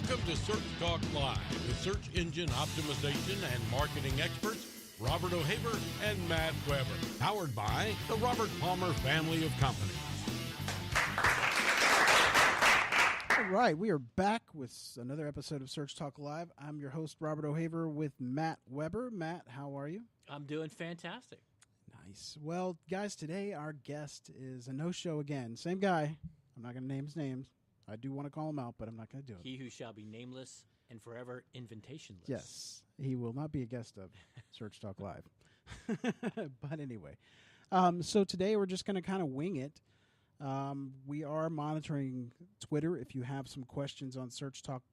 Welcome to Search Talk Live with search engine optimization and marketing experts Robert O'Haver and Matt Weber. Powered by the Robert Palmer family of companies. All right, we are back with another episode of Search Talk Live. I'm your host, Robert O'Haver, with Matt Weber. Matt, how are you? I'm doing fantastic. Nice. Well, guys, today our guest is a no-show again. Same guy. I'm not going to name his names. I do want to call him out, but I'm not going to do it. He who shall be nameless and forever invitationless. Yes, he will not be a guest of Search Talk Live. But anyway, so today we're just going to kind of wing it. We are monitoring Twitter. If you have some questions on Search Talk,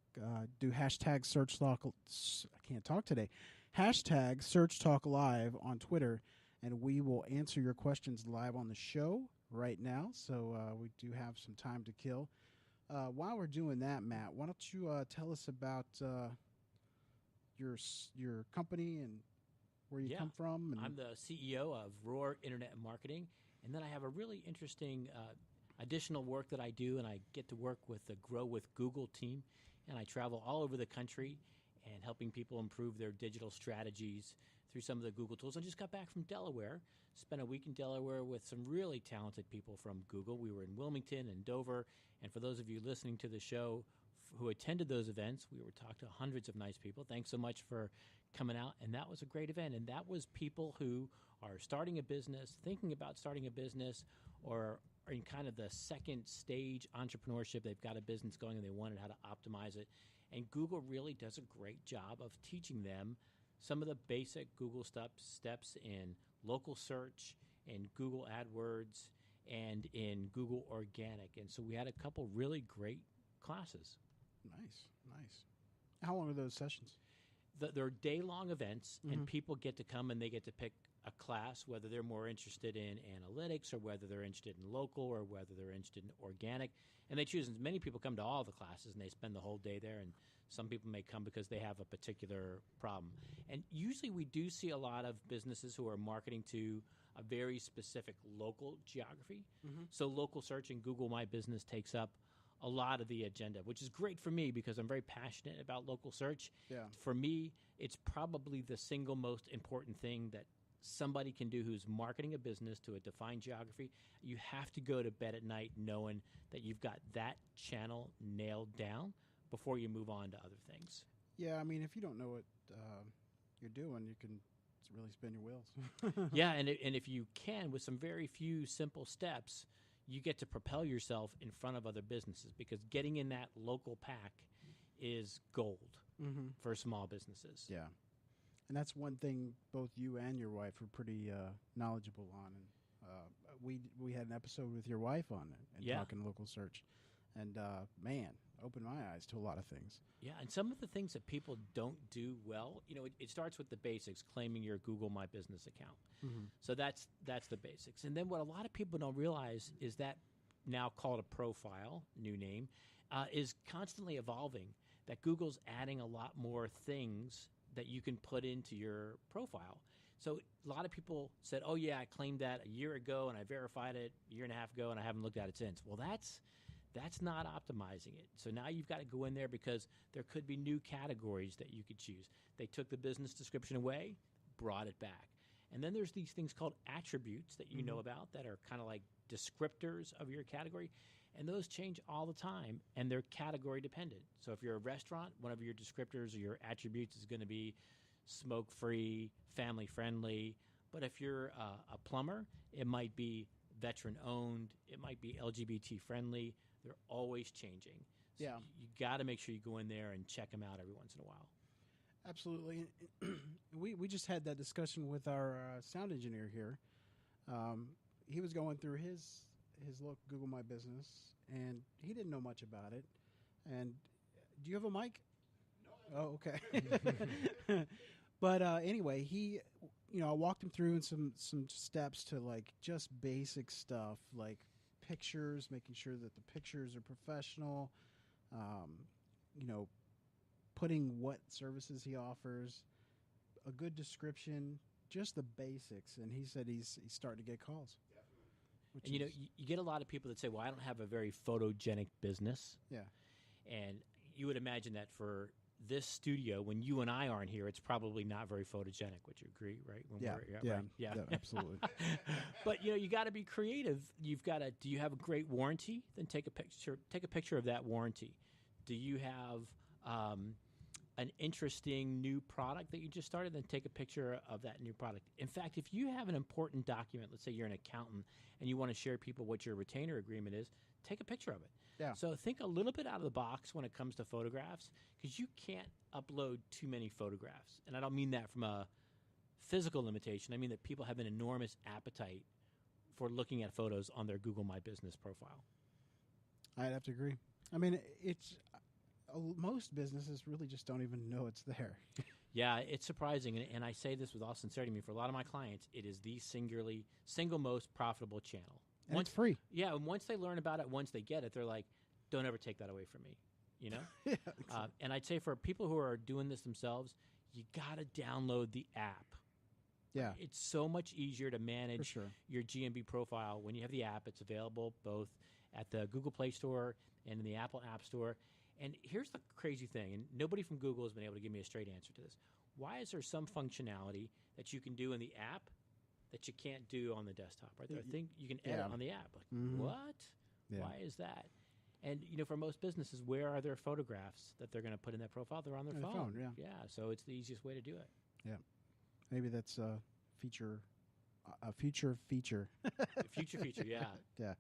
do hashtag Search Talk. I can't talk today. Hashtag Search Talk Live on Twitter, and we will answer your questions live on the show right now. So we do have some time to kill. While we're doing that, Matt, why don't you tell us about your company and where you come from? And I'm the CEO of Roar Internet Marketing, and then I have a really interesting additional work that I do, and I get to work with the Grow with Google team, and I travel all over the country and helping people improve their digital strategies through some of the Google tools. I just got back from Delaware, spent a week in Delaware with some really talented people from Google. We were in Wilmington and Dover, and for those of you listening to the show who attended those events, we were talking to hundreds of nice people. Thanks so much for coming out, and that was a great event. And that was people who are starting a business, thinking about starting a business, or are in kind of the second stage entrepreneurship. They've got a business going and they wanted how to optimize it. And Google really does a great job of teaching them some of the basic Google steps in local search, in Google AdWords, and in Google Organic. And so we had a couple really great classes. Nice. How long are those sessions? They're day-long events, and people get to come and they get to pick a class, whether they're more interested in analytics or whether they're interested in local or whether they're interested in organic. And they choose. And many people come to all the classes, and they spend the whole day there. And some people may come because they have a particular problem. And usually we do see a lot of businesses who are marketing to a very specific local geography. So local search in Google My Business takes up a lot of the agenda, which is great for me because I'm very passionate about local search. Yeah. For me, it's probably the single most important thing that somebody can do who's marketing a business to a defined geography. You have to go to bed at night knowing that you've got that channel nailed down before you move on to other things. Yeah, I mean, if you don't know what you're doing, you can really spin your wheels. Yeah, and if you can, with some very few simple steps, you get to propel yourself in front of other businesses because getting in that local pack is gold for small businesses. Yeah. And that's one thing both you and your wife are pretty knowledgeable on. And we had an episode with your wife on it and talking local search. And, man, opened my eyes to a lot of things. Yeah, and some of the things that people don't do well, it starts with the basics, claiming your Google My Business account. So that's the basics. And then what a lot of people don't realize is that now called a profile, new name, is constantly evolving, that Google's adding a lot more things that you can put into your profile. So a lot of people said, oh, yeah, I claimed that a year ago and I verified it a year and a half ago and I haven't looked at it since. Well, that's not optimizing it. So now you've got to go in there because there could be new categories that you could choose. They took the business description away, brought it back. And then there's these things called attributes that you know about that are kind of like descriptors of your category. And those change all the time, and they're category dependent. So if you're a restaurant, one of your descriptors or your attributes is going to be smoke-free, family-friendly. But if you're a plumber, it might be veteran-owned. It might be LGBT-friendly. They're always changing. So yeah. You got to make sure you go in there and check them out every once in a while. Absolutely. We just had that discussion with our sound engineer here. He was going through his look Google My Business, and he didn't know much about it. And do you have a mic? No. Oh, okay. But anyway, I walked him through in some steps to like just basic stuff like pictures, making sure that the pictures are professional, putting what services he offers, a good description, just the basics. And he said he's starting to get calls. And you get a lot of people that say, well, I don't have a very photogenic business. Yeah. And you would imagine that for this studio, when you and I aren't here, it's probably not very photogenic. Would you agree? Right? When Yeah, absolutely. But you got to be creative. You've got to. Do you have a great warranty? Then take a picture. Take a picture of that warranty. Do you have an interesting new product that you just started? Then take a picture of that new product. In fact, if you have an important document, let's say you're an accountant and you want to share people what your retainer agreement is, take a picture of it. Yeah. So think a little bit out of the box when it comes to photographs, because you can't upload too many photographs. And I don't mean that from a physical limitation. I mean that people have an enormous appetite for looking at photos on their Google My Business profile. I'd have to agree. I mean, it's most businesses really just don't even know it's there. Yeah, it's surprising, and I say this with all sincerity. I mean, for a lot of my clients, it is the single most profitable channel. And it's free. Yeah, and once they learn about it, once they get it, they're like, don't ever take that away from me, Yeah, exactly. And I'd say for people who are doing this themselves, you got to download the app. Yeah. It's so much easier to manage sure. your GMB profile when you have the app. It's available both at the Google Play Store and in the Apple App Store. And here's the crazy thing, and nobody from Google has been able to give me a straight answer to this. Why is there some functionality that you can do in the app that you can't do on the desktop? Right there, I think you can edit on the app. Like, what? Yeah. Why is that? And for most businesses, where are their photographs that they're going to put in that profile? They're on their phone. Yeah. So it's the easiest way to do it. Yeah. Maybe that's a future feature. Future feature, yeah. Yeah.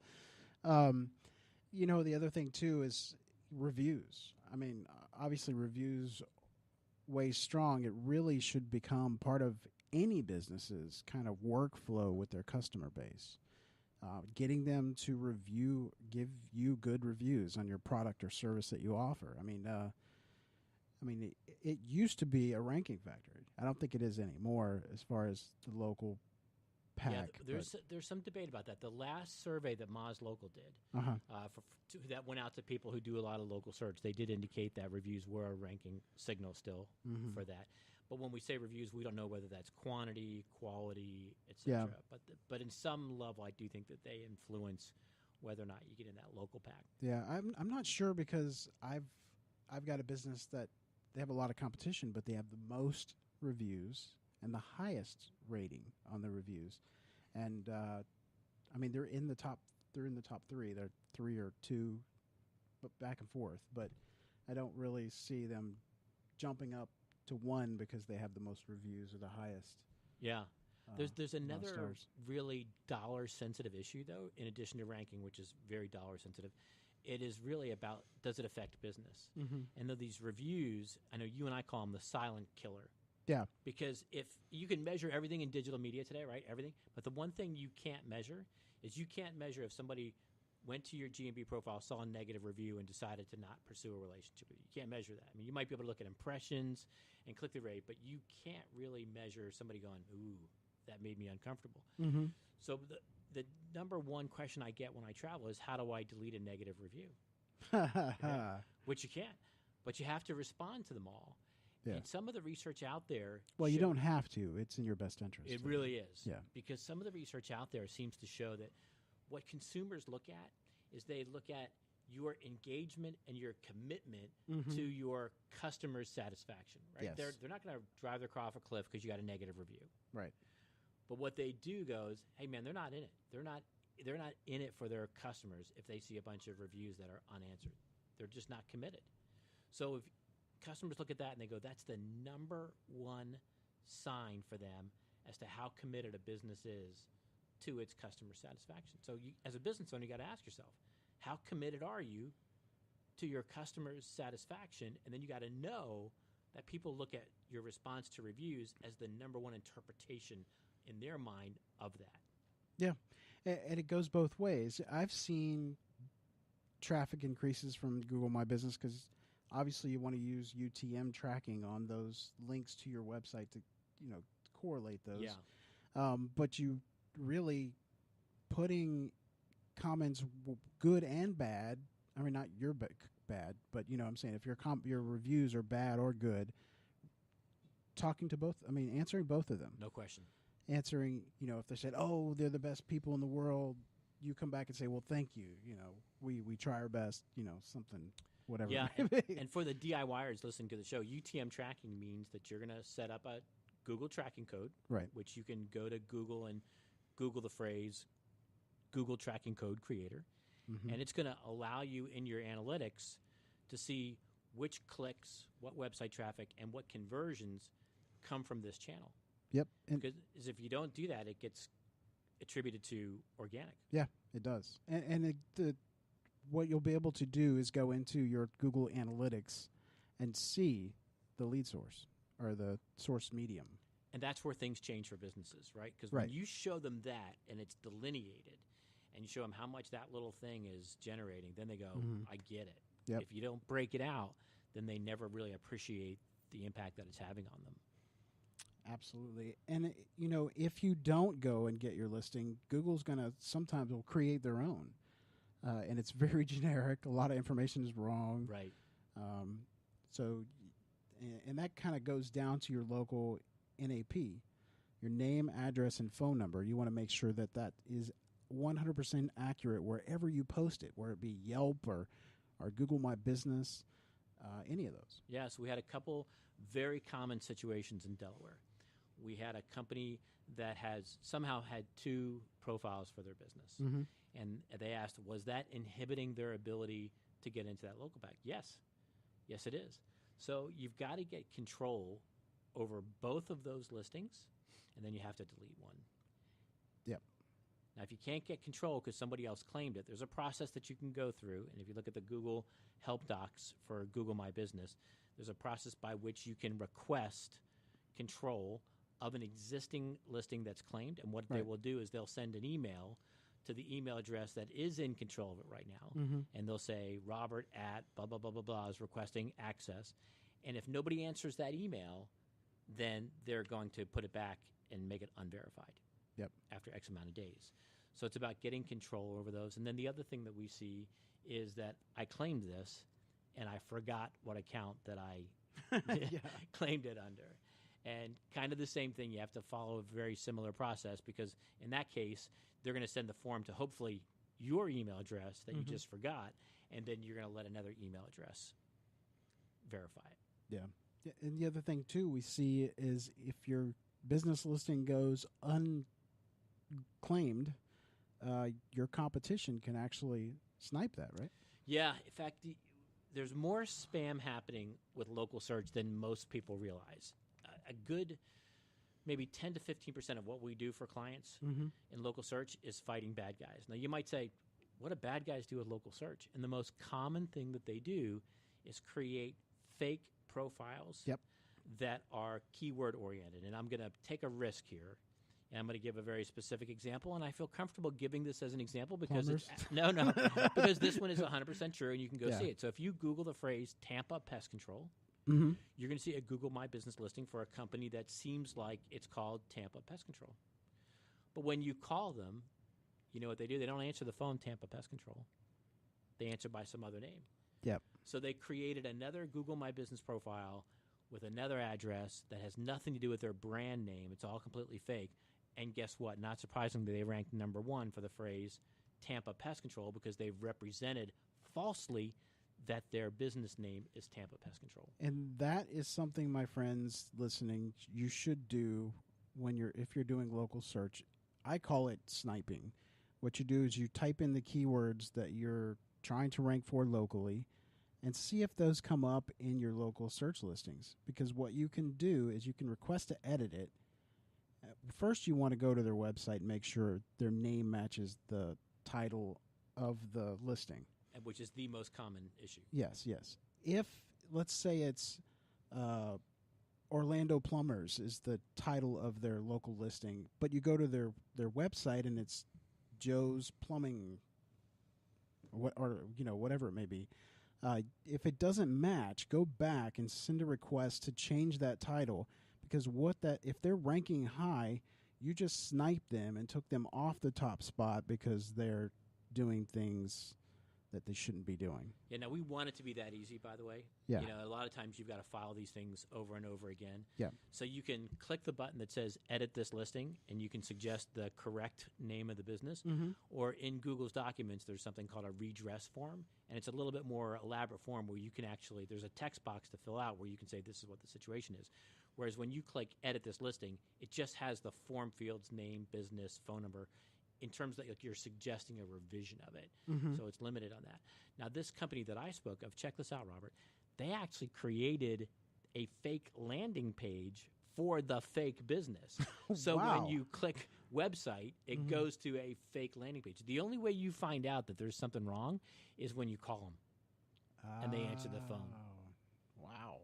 The other thing too is reviews. I mean, obviously reviews way strong. It really should become part of any business's kind of workflow with their customer base. Getting them to give you good reviews on your product or service that you offer. I mean, it used to be a ranking factor. I don't think it is anymore as far as the local pack. Yeah, there's some debate about that. The last survey that Moz Local did, that went out to people who do a lot of local search, they did indicate that reviews were a ranking signal still for that. But when we say reviews, we don't know whether that's quantity, quality, etc. Yeah. But in some level, I do think that they influence whether or not you get in that local pack. Yeah, I'm not sure because I've got a business that they have a lot of competition, but they have the most reviews and the highest rating on the reviews. And I mean, they're in the top 3. They're 3 or 2, but back and forth. But I don't really see them jumping up to 1 because they have the most reviews or the highest. Yeah. There's another stars. really dollar-sensitive issue, though, in addition to ranking, which is very dollar-sensitive. It is really about, does it affect business? And though these reviews, I know you and I call them the silent killer. Yeah. Because if you can measure everything in digital media today, right? Everything. But the one thing you can't measure is you can't measure if somebody went to your GMB profile, saw a negative review, and decided to not pursue a relationship with you. You can't measure that. I mean, you might be able to look at impressions and click-through rate, but you can't really measure somebody going, ooh, that made me uncomfortable. So the number one question I get when I travel is, how do I delete a negative review? Which you can't. But you have to respond to them all. Yeah. And some of the research out there... Well, you don't have to. It's in your best interest. It really is. Yeah. Because some of the research out there seems to show that what consumers look at is they look at your engagement and your commitment to your customer's satisfaction. Right? Yes. They're not going to drive their car off a cliff because you got a negative review. Right. But what they do goes, hey, man, they're not in it. They're not in it for their customers if they see a bunch of reviews that are unanswered. They're just not committed. So if customers look at that and they go, that's the number one sign for them as to how committed a business is to its customer satisfaction. So you, as a business owner, you got to ask yourself, how committed are you to your customer's satisfaction? And then you got to know that people look at your response to reviews as the number one interpretation in their mind of that. Yeah, and it goes both ways. I've seen traffic increases from Google My Business because obviously you want to use UTM tracking on those links to your website to, correlate those. Yeah. But you really putting comments good and bad. I mean, not your bad, but I'm saying if your reviews are bad or good, talking to both. I mean, answering both of them. No question. Answering, if they said, "Oh, they're the best people in the world," you come back and say, "Well, thank you. We try our best." Something. whatever. Yeah, it may be. and for the DIYers listening to the show, UTM tracking means that you're going to set up a Google tracking code, Right. which you can go to Google and Google the phrase Google tracking code creator, and it's going to allow you in your analytics to see which clicks, what website traffic, and what conversions come from this channel. Yep. And Because if you don't do that, it gets attributed to organic. yeah, it does. What you'll be able to do is go into your Google Analytics and see the lead source or the source medium. And that's where things change for businesses, right? Because Right. when you show them that and it's delineated and you show them how much that little thing is generating, then they go, I get it. Yep. If you don't break it out, then they never really appreciate the impact that it's having on them. Absolutely. And, if you don't go and get your listing, Google's going to sometimes will create their own. And it's very generic. A lot of information is wrong. Right. And that kind of goes down to your local NAP, your name, address, and phone number. You want to make sure that that is 100% accurate wherever you post it, whether it be Yelp or Google My Business, any of those. Yeah, so we had a couple very common situations in Delaware. We had a company that has somehow had two profiles for their business. And they asked, was that inhibiting their ability to get into that local pack? Yes. Yes, it is. So you've got to get control over both of those listings, and then you have to delete one. Yep. Now, if you can't get control because somebody else claimed it, there's a process that you can go through. And if you look at the Google help docs for Google My Business, there's a process by which you can request control of an existing listing that's claimed. And what they will do is they'll send an email to the email address that is in control of it right now. And they'll say, Robert at blah, blah, blah, blah, blah is requesting access. And if nobody answers that email, then they're going to put it back and make it unverified. Yep. After X amount of days. So it's about getting control over those. And then the other thing that we see is that I claimed this, and I forgot what account that I claimed it under. And kind of the same thing, you have to follow a very similar process because in that case, they're going to send the form to hopefully your email address that you just forgot, and then you're going to let another email address verify it. Yeah. And the other thing, too, we see is if your business listing goes unclaimed, your competition can actually snipe that, right? Yeah. In fact, there's more spam happening with local search than most people realize. A good maybe 10 to 15% of what we do for clients in local search is fighting bad guys. Now, you might say, what do bad guys do with local search? And the most common thing that they do is create fake profiles that are keyword oriented. And I'm going to take a risk here. And I'm going to give a very specific example, and I feel comfortable giving this as an example because because this one is 100% true, and you can go see it. So if you Google the phrase Tampa Pest Control, you're going to see a Google My Business listing for a company that seems like it's called Tampa Pest Control. But when you call them, you know what they do? They don't answer the phone Tampa Pest Control. They answer by some other name. Yep. So they created another Google My Business profile with another address that has nothing to do with their brand name. It's all completely fake. And guess what? Not surprisingly, they ranked number one for the phrase Tampa Pest Control because they've represented falsely that their business name is Tampa Pest Control. And that is something, my friends listening, you should do if you're doing local search. I call it sniping. What you do is you type in the keywords that you're trying to rank for locally and see if those come up in your local search listings. Because what you can do is you can request to edit it. First, you want to go to their website and make sure their name matches the title of the listing. Which is the most common issue. Yes. If, let's say it's Orlando Plumbers is the title of their local listing, but you go to their website and it's Joe's Plumbing, or whatever it may be. If it doesn't match, go back and send a request to change that title. Because if they're ranking high, you just sniped them and took them off the top spot because they're doing things that they shouldn't be doing. Yeah, now we want it to be that easy, by the way. Yeah. You know, a lot of times you've got to file these things over and over again. Yeah. So you can click the button that says edit this listing, and you can suggest the correct name of the business. Mm-hmm. Or in Google's documents, there's something called a redress form, and it's a little bit more elaborate form where you can actually, there's a text box to fill out where you can say this is what the situation is. Whereas when you click edit this listing, it just has the form fields, name, business, phone number, in terms that like, you're suggesting a revision of it. Mm-hmm. So it's limited on that. Now, this company that I spoke of, check this out, Robert, they actually created a fake landing page for the fake business. So Wow. when you click website, it goes to a fake landing page. The only way you find out that there's something wrong is when you call them and they answer the phone. Wow.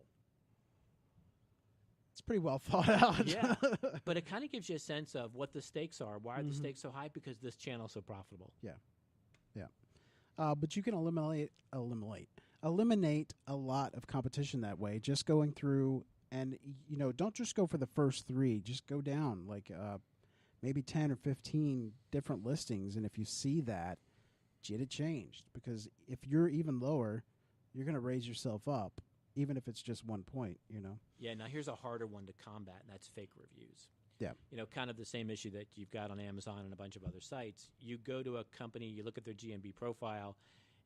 It's pretty well thought out. Yeah, but it kind of gives you a sense of what the stakes are. Why are the stakes so high? Because this channel is so profitable. Yeah. But you can eliminate a lot of competition that way. Just going through and, don't just go for the first 3. Just go down like maybe 10 or 15 different listings. And if you see that, get it changed. Because if you're even lower, you're going to raise yourself up, even if it's just 1 point, Yeah, now here's a harder one to combat, and that's fake reviews. Yeah. Kind of the same issue that you've got on Amazon and a bunch of other sites. You go to a company, you look at their GMB profile,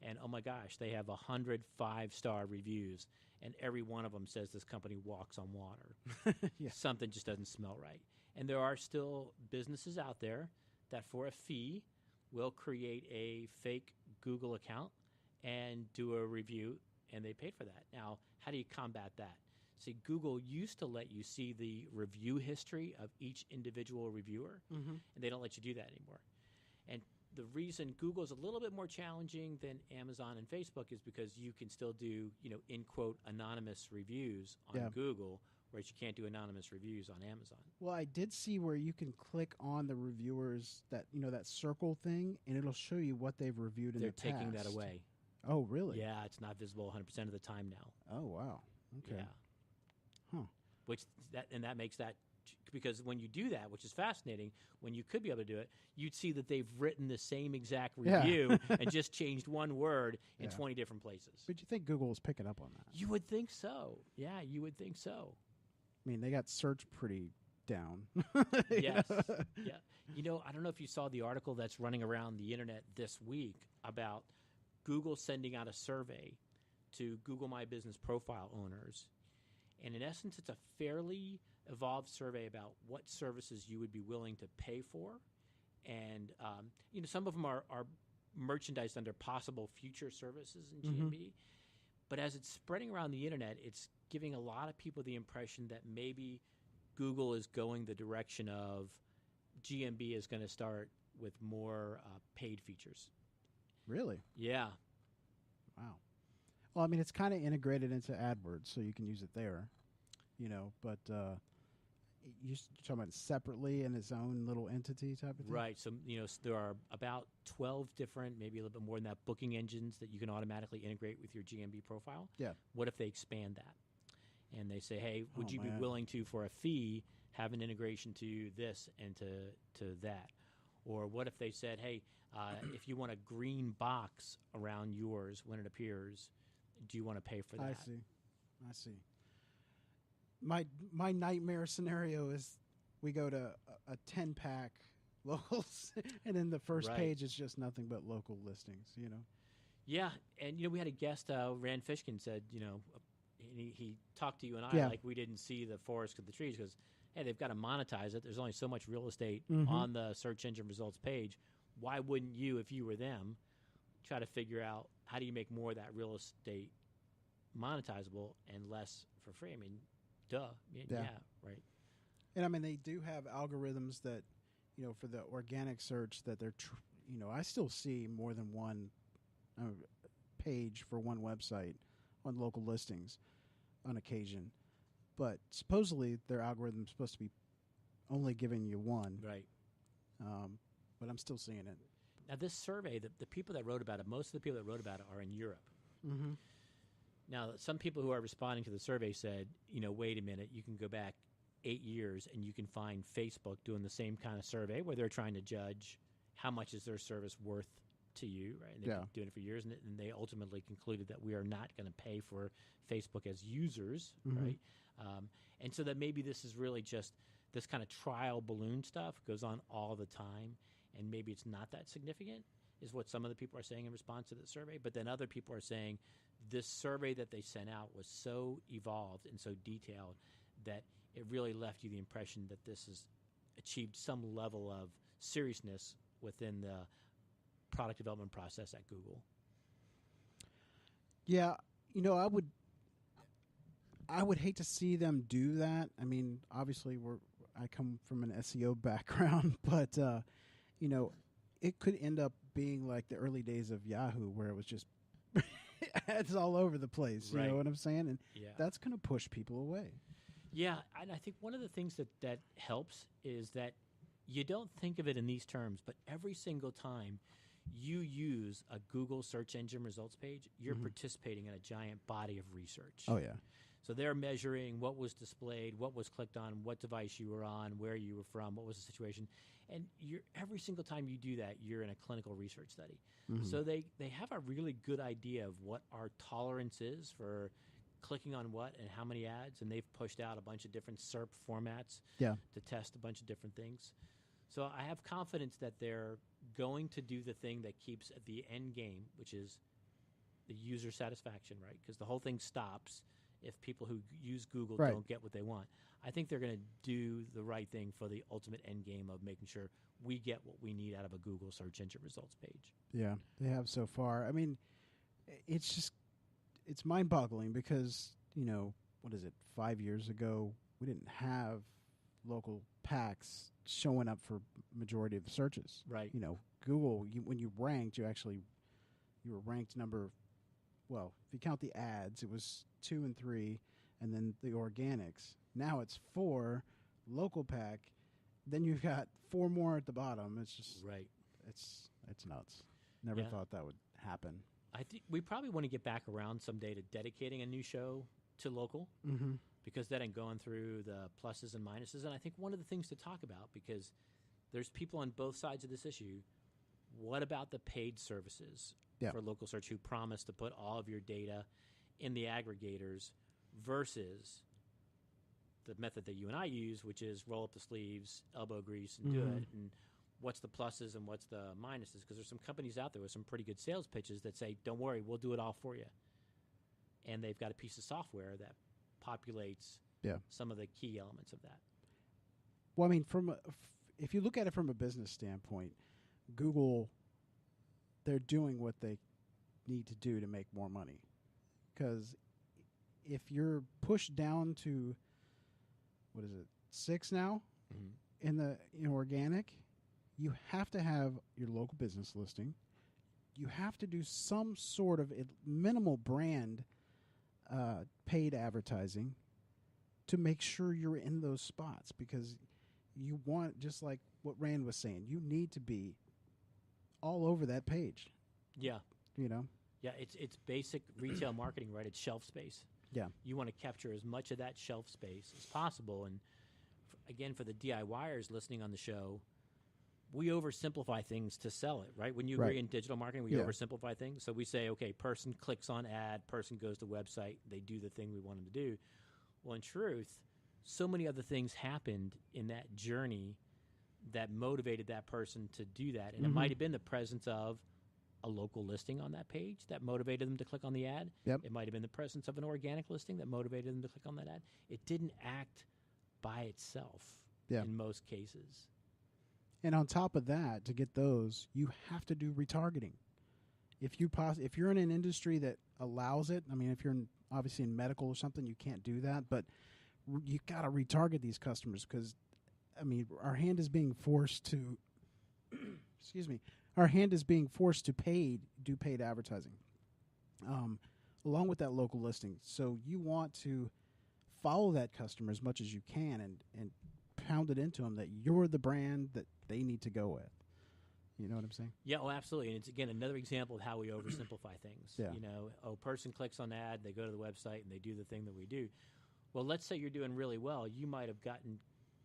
and oh my gosh, they have 100 5-star reviews, and every one of them says this company walks on water. Yeah. Something just doesn't smell right. And there are still businesses out there that for a fee will create a fake Google account and do a review, and they paid for that. Now, how do you combat that? See, Google used to let you see the review history of each individual reviewer, and they don't let you do that anymore. And the reason Google's a little bit more challenging than Amazon and Facebook is because you can still do, in quote, anonymous reviews on Google, whereas you can't do anonymous reviews on Amazon. Well, I did see where you can click on the reviewers, that circle thing, and it'll show you what they've reviewed in the past. They're taking that away. Oh, really? Yeah, it's not visible 100% of the time now. Oh, wow. Okay. Yeah. Huh. That makes that, because when you do that, which is fascinating, when you could be able to do it, you'd see that they've written the same exact review and just changed one word in 20 different places. But you think Google is picking up on that? You would think so. Yeah, you would think so. I mean, they got search pretty down. Yes. Yeah. I don't know if you saw the article that's running around the internet this week about Google sending out a survey to Google My Business profile owners. And in essence, it's a fairly evolved survey about what services you would be willing to pay for. And, some of them are merchandised under possible future services in GMB. But as it's spreading around the internet, it's giving a lot of people the impression that maybe Google is going the direction of GMB is going to start with more paid features. Really? Yeah. Wow. Well, I mean, it's kind of integrated into AdWords, so you can use it there, but you're talking about it separately in its own little entity type of thing? Right. So, there are about 12 different, maybe a little bit more than that, booking engines that you can automatically integrate with your GMB profile. Yeah. What if they expand that? And they say, hey, would you be man. willing to, for a fee, have an integration to this and to that? Or what if they said, hey, if you want a green box around yours when it appears, do you want to pay for that? I see. My nightmare scenario is we go to a 10-pack locals, and then the first page is just nothing but local listings, Yeah, and we had a guest, Rand Fishkin, said, he talked to you and I like we didn't see the forest of the trees because, hey, they've got to monetize it. There's only so much real estate on the search engine results page. Why wouldn't you, if you were them, try to figure out how do you make more of that real estate monetizable and less for free? I mean, duh. Yeah, right. And I mean, they do have algorithms that, for the organic search that they're, I still see more than one page for one website on local listings on occasion. But supposedly their algorithm's supposed to be only giving you one. Right. But I'm still seeing it. Now, this survey, the people that wrote about it, most of the people that wrote about it are in Europe. Mm-hmm. Now, some people who are responding to the survey said, wait a minute, you can go back 8 years and you can find Facebook doing the same kind of survey where they're trying to judge how much is their service worth to you, right? And they've Yeah. been doing it for years, and they ultimately concluded that we are not going to pay for Facebook as users, right? And so that maybe this is really just this kind of trial balloon stuff goes on all the time, and maybe it's not that significant, is what some of the people are saying in response to the survey. But then other people are saying this survey that they sent out was so evolved and so detailed that it really left you the impression that this has achieved some level of seriousness within the product development process at Google. Yeah, I would hate to see them do that. I mean, obviously I come from an SEO background, but it could end up being like the early days of Yahoo, where it was just ads all over the place. You Right. know what I'm saying? And Yeah. that's going to push people away. Yeah, and I think one of the things that helps is that you don't think of it in these terms, but every single time you use a Google search engine results page, you're participating in a giant body of research. Oh yeah. So they're measuring what was displayed, what was clicked on, what device you were on, where you were from, what was the situation. And every single time you do that, you're in a clinical research study. So they have a really good idea of what our tolerance is for clicking on what and how many ads, and they've pushed out a bunch of different SERP formats to test a bunch of different things. So I have confidence that they're going to do the thing that keeps at the end game, which is the user satisfaction, right? Because the whole thing stops if people who use Google Right. don't get what they want. I think they're going to do the right thing for the ultimate end game of making sure we get what we need out of a Google search engine results page. Yeah, they have so far. I mean, it's mind-boggling because, what is it, 5 years ago, we didn't have local packs showing up for majority of the searches. Right. Google, when you ranked, you were ranked number, well, if you count the ads, it was 2 and 3, and then the organics. Now it's 4, local pack, then you've got 4 more at the bottom. It's just, Right. it's nuts. Never Yeah. thought that would happen. I think we probably want to get back around someday to dedicating a new show to local, because then going through the pluses and minuses. And I think one of the things to talk about, because there's people on both sides of this issue, what about the paid services for local search who promise to put all of your data in the aggregators versus the method that you and I use, which is roll up the sleeves, elbow grease, and do it. And what's the pluses and what's the minuses? Because there's some companies out there with some pretty good sales pitches that say, don't worry, we'll do it all for you. And they've got a piece of software that populates some of the key elements of that. Well, I mean, if you look at it from a business standpoint, Google, they're doing what they need to do to make more money. Because if you're pushed down to, what is it, 6 now in organic, you have to have your local business listing. You have to do some sort of minimal brand paid advertising to make sure you're in those spots, because you want, just like what Rand was saying, you need to be all over that page. Yeah. Yeah, it's basic retail marketing, right? It's shelf space. Yeah. You want to capture as much of that shelf space as possible. And again, for the DIYers listening on the show, we oversimplify things to sell it, right? When you agree in digital marketing, we oversimplify things. So we say, okay, person clicks on ad, person goes to website, they do the thing we want them to do. Well, in truth, so many other things happened in that journey that motivated that person to do that. And it might have been the presence of a local listing on that page that motivated them to click on the ad. It might have been the presence of an organic listing that motivated them to click on that ad. It didn't act by itself in most cases. And on top of that, to get those, you have to do retargeting. If you're in an industry that allows it, I mean, if you're obviously in medical or something, you can't do that, but you got to retarget these customers, because, I mean, our hand is being forced to, excuse me, our hand is being forced to do paid advertising, along with that local listing. So you want to follow that customer as much as you can and pound it into them that you're the brand that they need to go with. You know what I'm saying? Yeah, oh, absolutely. And it's, again, another example of how we oversimplify things. Yeah. Person clicks on ad, they go to the website, and they do the thing that we do. Well, let's say you're doing really well. You might have gotten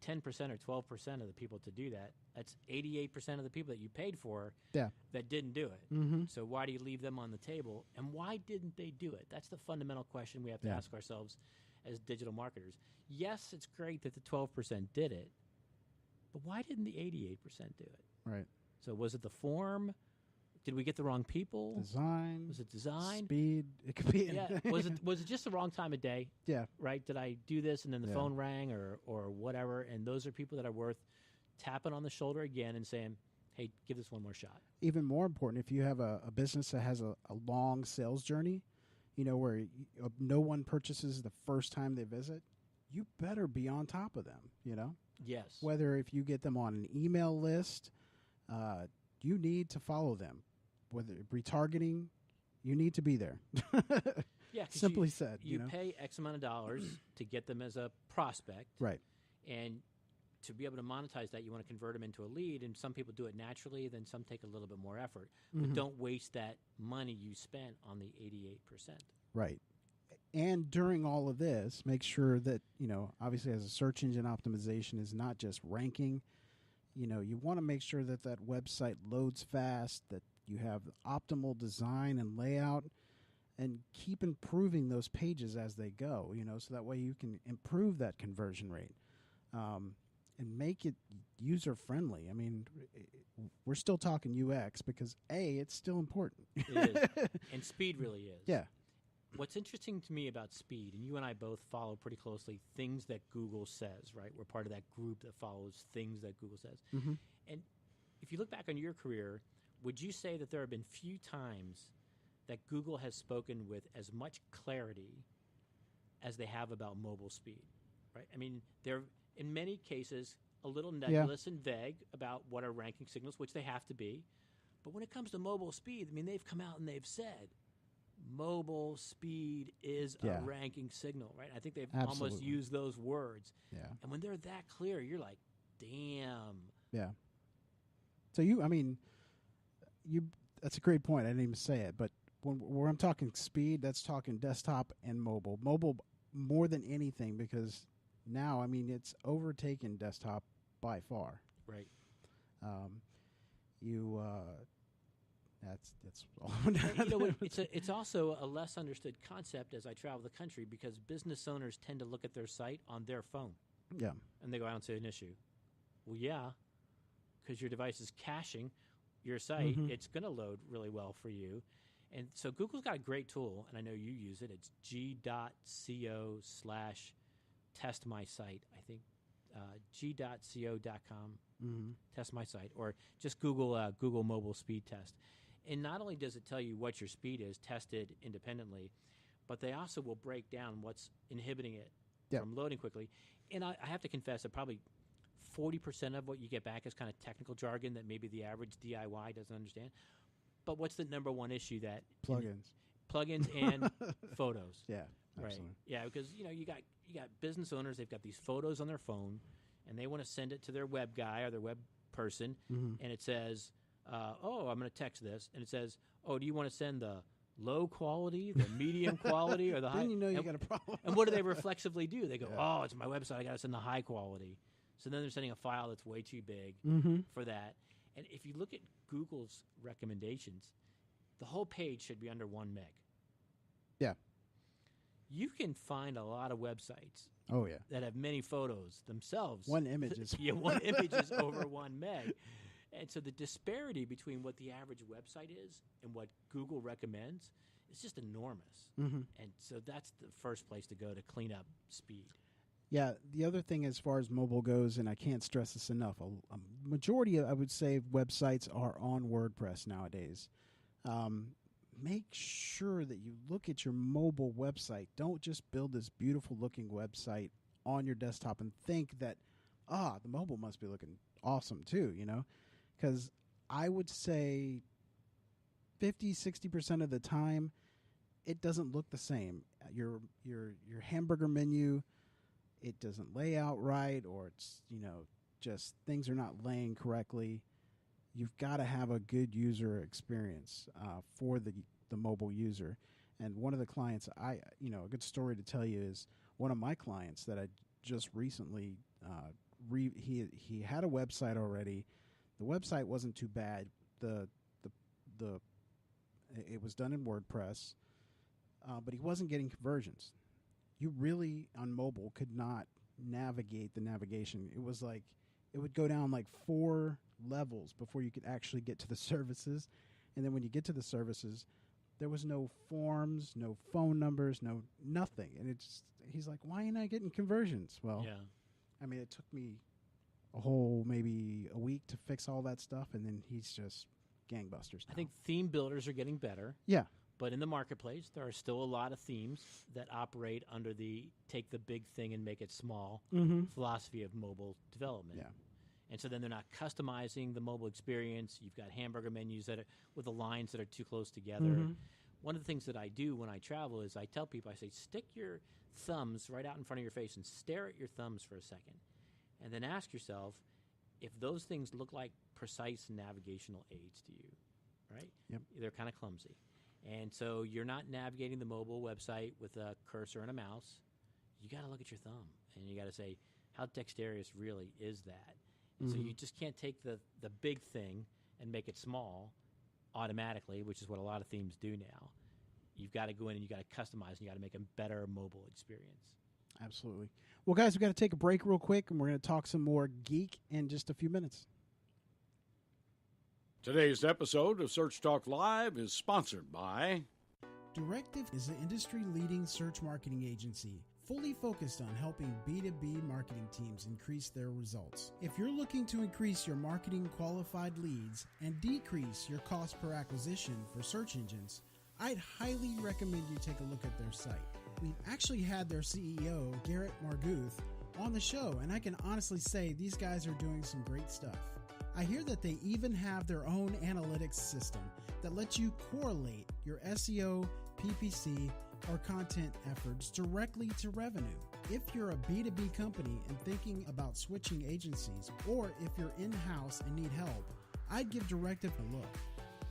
10% or 12% of the people to do that. That's 88% of the people that you paid for Yeah. that didn't do it. Mm-hmm. So why do you leave them on the table? And why didn't they do it? That's the fundamental question we have to ask ourselves as digital marketers. Yes, it's great that the 12% did it, but why didn't the 88% do it? Right. So was it the form? Did we get the wrong people? Design. Was it design? Speed. It could be. Yeah. Was it just the wrong time of day? Yeah. Right? Did I do this and then the phone rang or whatever? And those are people that are worth tapping on the shoulder again and saying, hey, give this one more shot. Even more important, if you have a business that has a long sales journey, where no one purchases the first time they visit, you better be on top of them, Yes. Whether if you get them on an email list, you need to follow them. Whether retargeting, you need to be there. Yeah. Simply said. You pay X amount of dollars to get them as a prospect. Right. And to be able to monetize that, you want to convert them into a lead. And some people do it naturally, then some take a little bit more effort. But don't waste that money you spent on the 88%. Right. And during all of this, make sure that, obviously as a search engine optimization is not just ranking. You want to make sure that that website loads fast, that you have optimal design and layout, and keep improving those pages as they go, so that way you can improve that conversion rate and make it user-friendly. I mean, we're still talking UX because, A, it's still important. It is. And speed really is. Yeah. What's interesting to me about speed, and you and I both follow pretty closely things that Google says, right? We're part of that group that follows things that Google says. Mm-hmm. And if you look back on your career, would you say that there have been few times that Google has spoken with as much clarity as they have about mobile speed, right? I mean, they're, in many cases, a little nebulous and vague about what are ranking signals, which they have to be. But when it comes to mobile speed, I mean, they've come out and they've said, mobile speed is a ranking signal, right? I think they've almost used those words. Yeah. And when they're that clear, you're like, damn. Yeah. So that's a great point. I didn't even say it, but when I'm talking speed, that's talking desktop and mobile. Mobile more than anything, because now, it's overtaken desktop by far. Right. That's all. It's also a less understood concept as I travel the country, because business owners tend to look at their site on their phone. Yeah. And they go, I don't see an issue. Well, yeah, because your device is caching your site. Mm-hmm. It's going to load really well for you. And so Google's got a great tool, and I know you use it. It's g.co/test my site. I think g.co.com, test my site, or just Google Google mobile speed test. And not only does it tell you what your speed is, tested independently, but they also will break down what's inhibiting it from loading quickly. And I have to confess that probably 40% of what you get back is kind of technical jargon that maybe the average DIY doesn't understand. But what's the number one issue that plugins and photos? Yeah, right. Absolutely. Yeah, because you got business owners. They've got these photos on their phone, and they want to send it to their web guy or their web person, and it says, "Oh, I'm going to text this," and it says, "Oh, do you want to send the low quality, the medium quality, or the high?" Then you got a problem. And what do they reflexively do? They go, "Oh, it's my website. I got to send the high quality." So then they're sending a file that's way too big for that. And if you look at Google's recommendations, the whole page should be under 1 meg. Yeah. You can find a lot of websites that have many photos themselves. One image is one image is over 1 meg. And so the disparity between what the average website is and what Google recommends is just enormous. And so that's the first place to go to clean up speed. Yeah, the other thing as far as mobile goes, and I can't stress this enough, a majority of, I would say, websites are on WordPress nowadays. Make sure that you look at your mobile website. Don't just build this beautiful looking website on your desktop and think that, the mobile must be looking awesome too, because I would say 50-60% of the time it doesn't look the same. Your hamburger menu, it doesn't lay out right, or it's, just things are not laying correctly. You've got to have a good user experience for the mobile user. And one of the clients, a good story to tell you is one of my clients that I just recently he had a website already. The website wasn't too bad. The it was done in WordPress, but he wasn't getting conversions. You really on mobile could not navigate the navigation. It was like it would go down like 4 levels before you could actually get to the services, and then when you get to the services, there was no forms, no phone numbers, no nothing. And he's like, why ain't I getting conversions? Well, Yeah. I mean, it took me a whole maybe a week to fix all that stuff, and then he's just gangbusters now. I think theme builders are getting better. Yeah. But in the marketplace, there are still a lot of themes that operate under the take the big thing and make it small philosophy of mobile development. Yeah. And so then they're not customizing the mobile experience. You've got hamburger menus that are with the lines that are too close together. One of the things that I do when I travel is I tell people, I say, stick your thumbs right out in front of your face and stare at your thumbs for a second. And then ask yourself if those things look like precise navigational aids to you, right? Yep. They're kind of clumsy. And so you're not navigating the mobile website with a cursor and a mouse. You got to look at your thumb, and you got to say, how dexterous really is that? And so you just can't take the big thing and make it small automatically, which is what a lot of themes do now. You've got to go in and you got to customize, and you got to make a better mobile experience. Absolutely. Well, guys, we've got to take a break real quick, and we're going to talk some more geek in just a few minutes. Today's episode of Search Talk Live is sponsored by Directive is an industry-leading search marketing agency fully focused on helping B2B marketing teams increase their results. If you're looking to increase your marketing qualified leads and decrease your cost per acquisition for search engines, I'd highly recommend you take a look at their site. We've actually had their CEO, Garrett Marguth, on the show, and I can honestly say these guys are doing some great stuff. I hear that they even have their own analytics system that lets you correlate your SEO, PPC, or content efforts directly to revenue. If you're a B2B company and thinking about switching agencies, or if you're in-house and need help, I'd give Directive a look.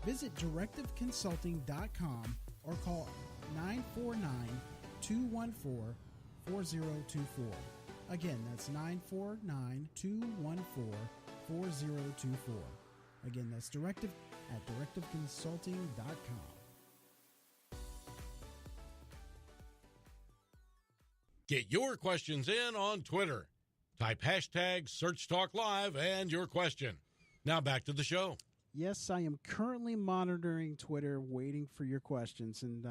Visit directiveconsulting.com or call 949-214-4024. Again, that's 949-214-4024. Again, that's Directive at directiveconsulting.com. Get your questions in on Twitter. Type hashtag SearchTalkLive and your question. Now back to the show. Yes, I am currently monitoring Twitter, waiting for your questions, and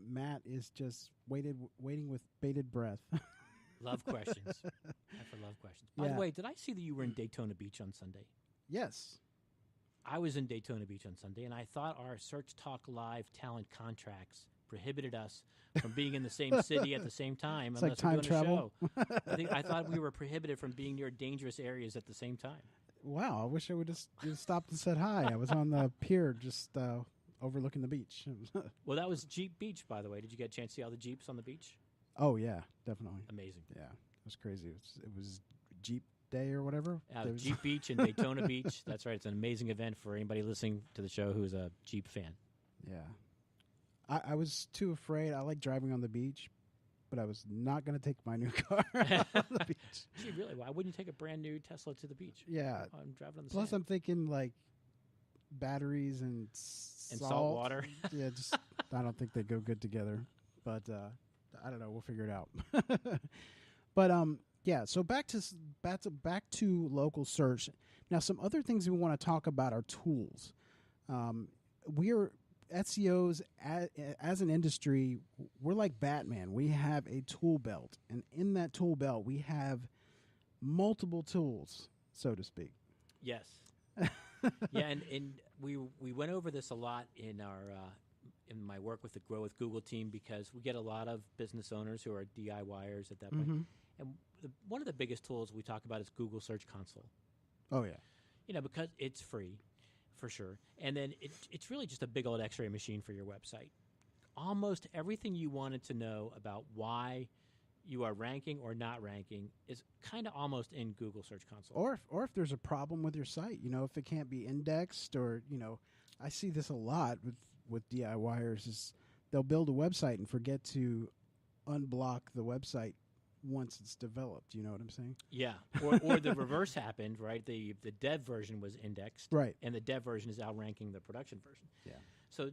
Matt is just waiting with bated breath. Love questions. I love questions. By the way, did I see that you were in Daytona Beach on Sunday? Yes. I was in Daytona Beach on Sunday, and I thought our Search Talk Live talent contracts prohibited us from being in the same city at the same time It's unless like we're time doing travel. a show. I thought we were prohibited from being near dangerous areas at the same time. Wow, I wish I would have just stopped and said hi. I was on the pier just overlooking the beach. Well, that was Jeep Beach, by the way. Did you get a chance to see all the Jeeps on the beach? Oh, yeah, definitely. Amazing. Yeah, it was crazy. It was Jeep Day or whatever. Jeep Beach and Daytona Beach. That's right. It's an amazing event for anybody listening to the show who's a Jeep fan. Yeah. I was too afraid. I like driving on the beach, but I was not going to take my new car on the beach. Gee, really? Why wouldn't you take a brand new Tesla to the beach? Yeah. I'm driving on the Plus, sand. I'm thinking like batteries and salt water. Yeah, just I don't think they go good together. But I don't know. We'll figure it out. But yeah. So back to local search. Now, some other things we want to talk about are tools. We're SEOs as an industry. We're like Batman. We have a tool belt, and in that tool belt, we have multiple tools, so to speak. Yes. Yeah, and we went over this a lot in our in my work with the Grow with Google team because we get a lot of business owners who are DIYers at that point. And one of the biggest tools we talk about is Google Search Console. Oh yeah. Because it's free, for sure. And then it's really just a big old X-ray machine for your website. Almost everything you wanted to know about why you are ranking or not ranking is kind of almost in Google Search Console. Or if there's a problem with your site, if it can't be indexed, or I see this a lot with DIYers is they'll build a website and forget to unblock the website once it's developed. You know what I'm saying? Yeah, or the reverse happened, right? The dev version was indexed, Right. and the dev version is outranking the production version. Yeah. So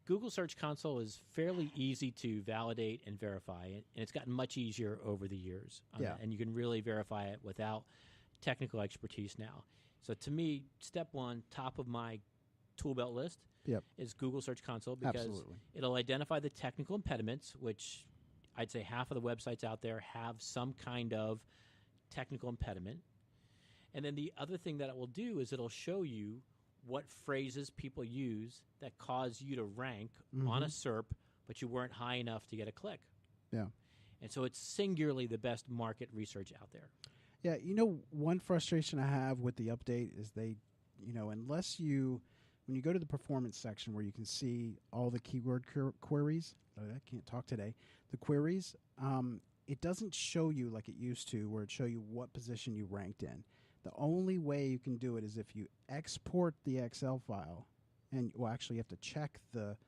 Google Search Console is fairly easy to validate and verify, and it's gotten much easier over the years. Yeah. And you can really verify it without technical expertise now. So to me, step one, top of my tool belt list, Yep. is Google Search Console, because Absolutely. it'll identify the technical impediments, which I'd say half of the websites out there have some kind of technical impediment. And then the other thing that it will do is it'll show you what phrases people use that cause you to rank on a SERP, but you weren't high enough to get a click. Yeah. And so it's singularly the best market research out there. Yeah, you know, one frustration I have with the update is they, you know, when you go to the performance section where you can see all the keyword queries, I can't talk today, the queries, it doesn't show you like it used to, where it show you what position you ranked in. The only way you can do it is if you export the Excel file, and well, actually you have to check the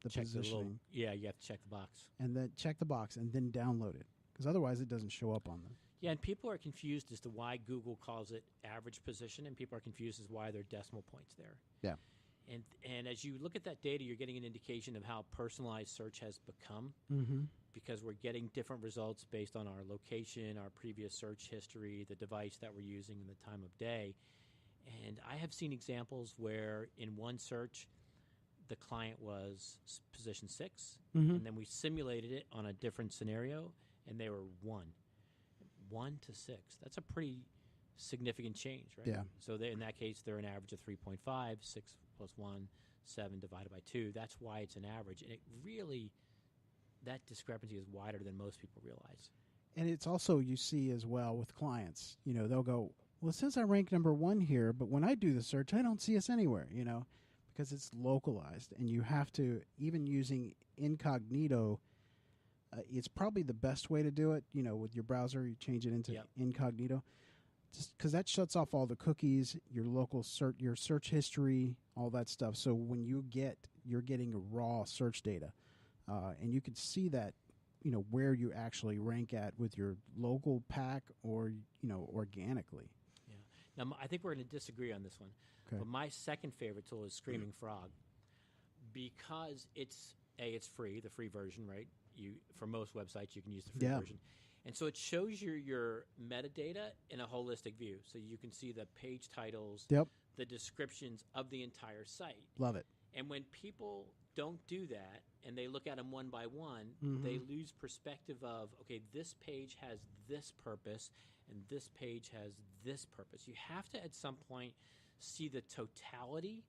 Check positioning, you have to check the box. and then check the box, and then download it, because otherwise it doesn't show up on them. Yeah, and people are confused as to why Google calls it average position, and people are confused as why there are decimal points there. Yeah. And as you look at that data, you're getting an indication of how personalized search has become, because we're getting different results based on our location, our previous search history, the device that we're using, and the time of day. And I have seen examples where in one search, the client was position 6, and then we simulated it on a different scenario, and they were 1 to 6. That's a pretty significant change, right? Yeah. So in that case, they're an average of 3.5, 6 plus 1, 7 divided by 2. That's why it's an average. And it really, that discrepancy is wider than most people realize. And it's also, you see as well with clients, you know, they'll go, well, it says I rank number 1 here, but when I do the search, I don't see us anywhere, you know, because it's localized. And you have to, even using incognito, it's probably the best way to do it. You know, with your browser, you change it into incognito, just because that shuts off all the cookies, your local search, your search history, all that stuff. So when you're getting raw search data, and you can see that, you know, where you actually rank at with your local pack or, you know, organically. Yeah. Now, I think we're going to disagree on this one. Okay. But my second favorite tool is Screaming Frog, because it's free, the free version, right? For most websites, you can use the free version. And so it shows your metadata in a holistic view. So you can see the page titles, the descriptions of the entire site. Love it. And when people don't do that and they look at them one by one, they lose perspective of, okay, this page has this purpose and this page has this purpose. You have to, at some point, see the totality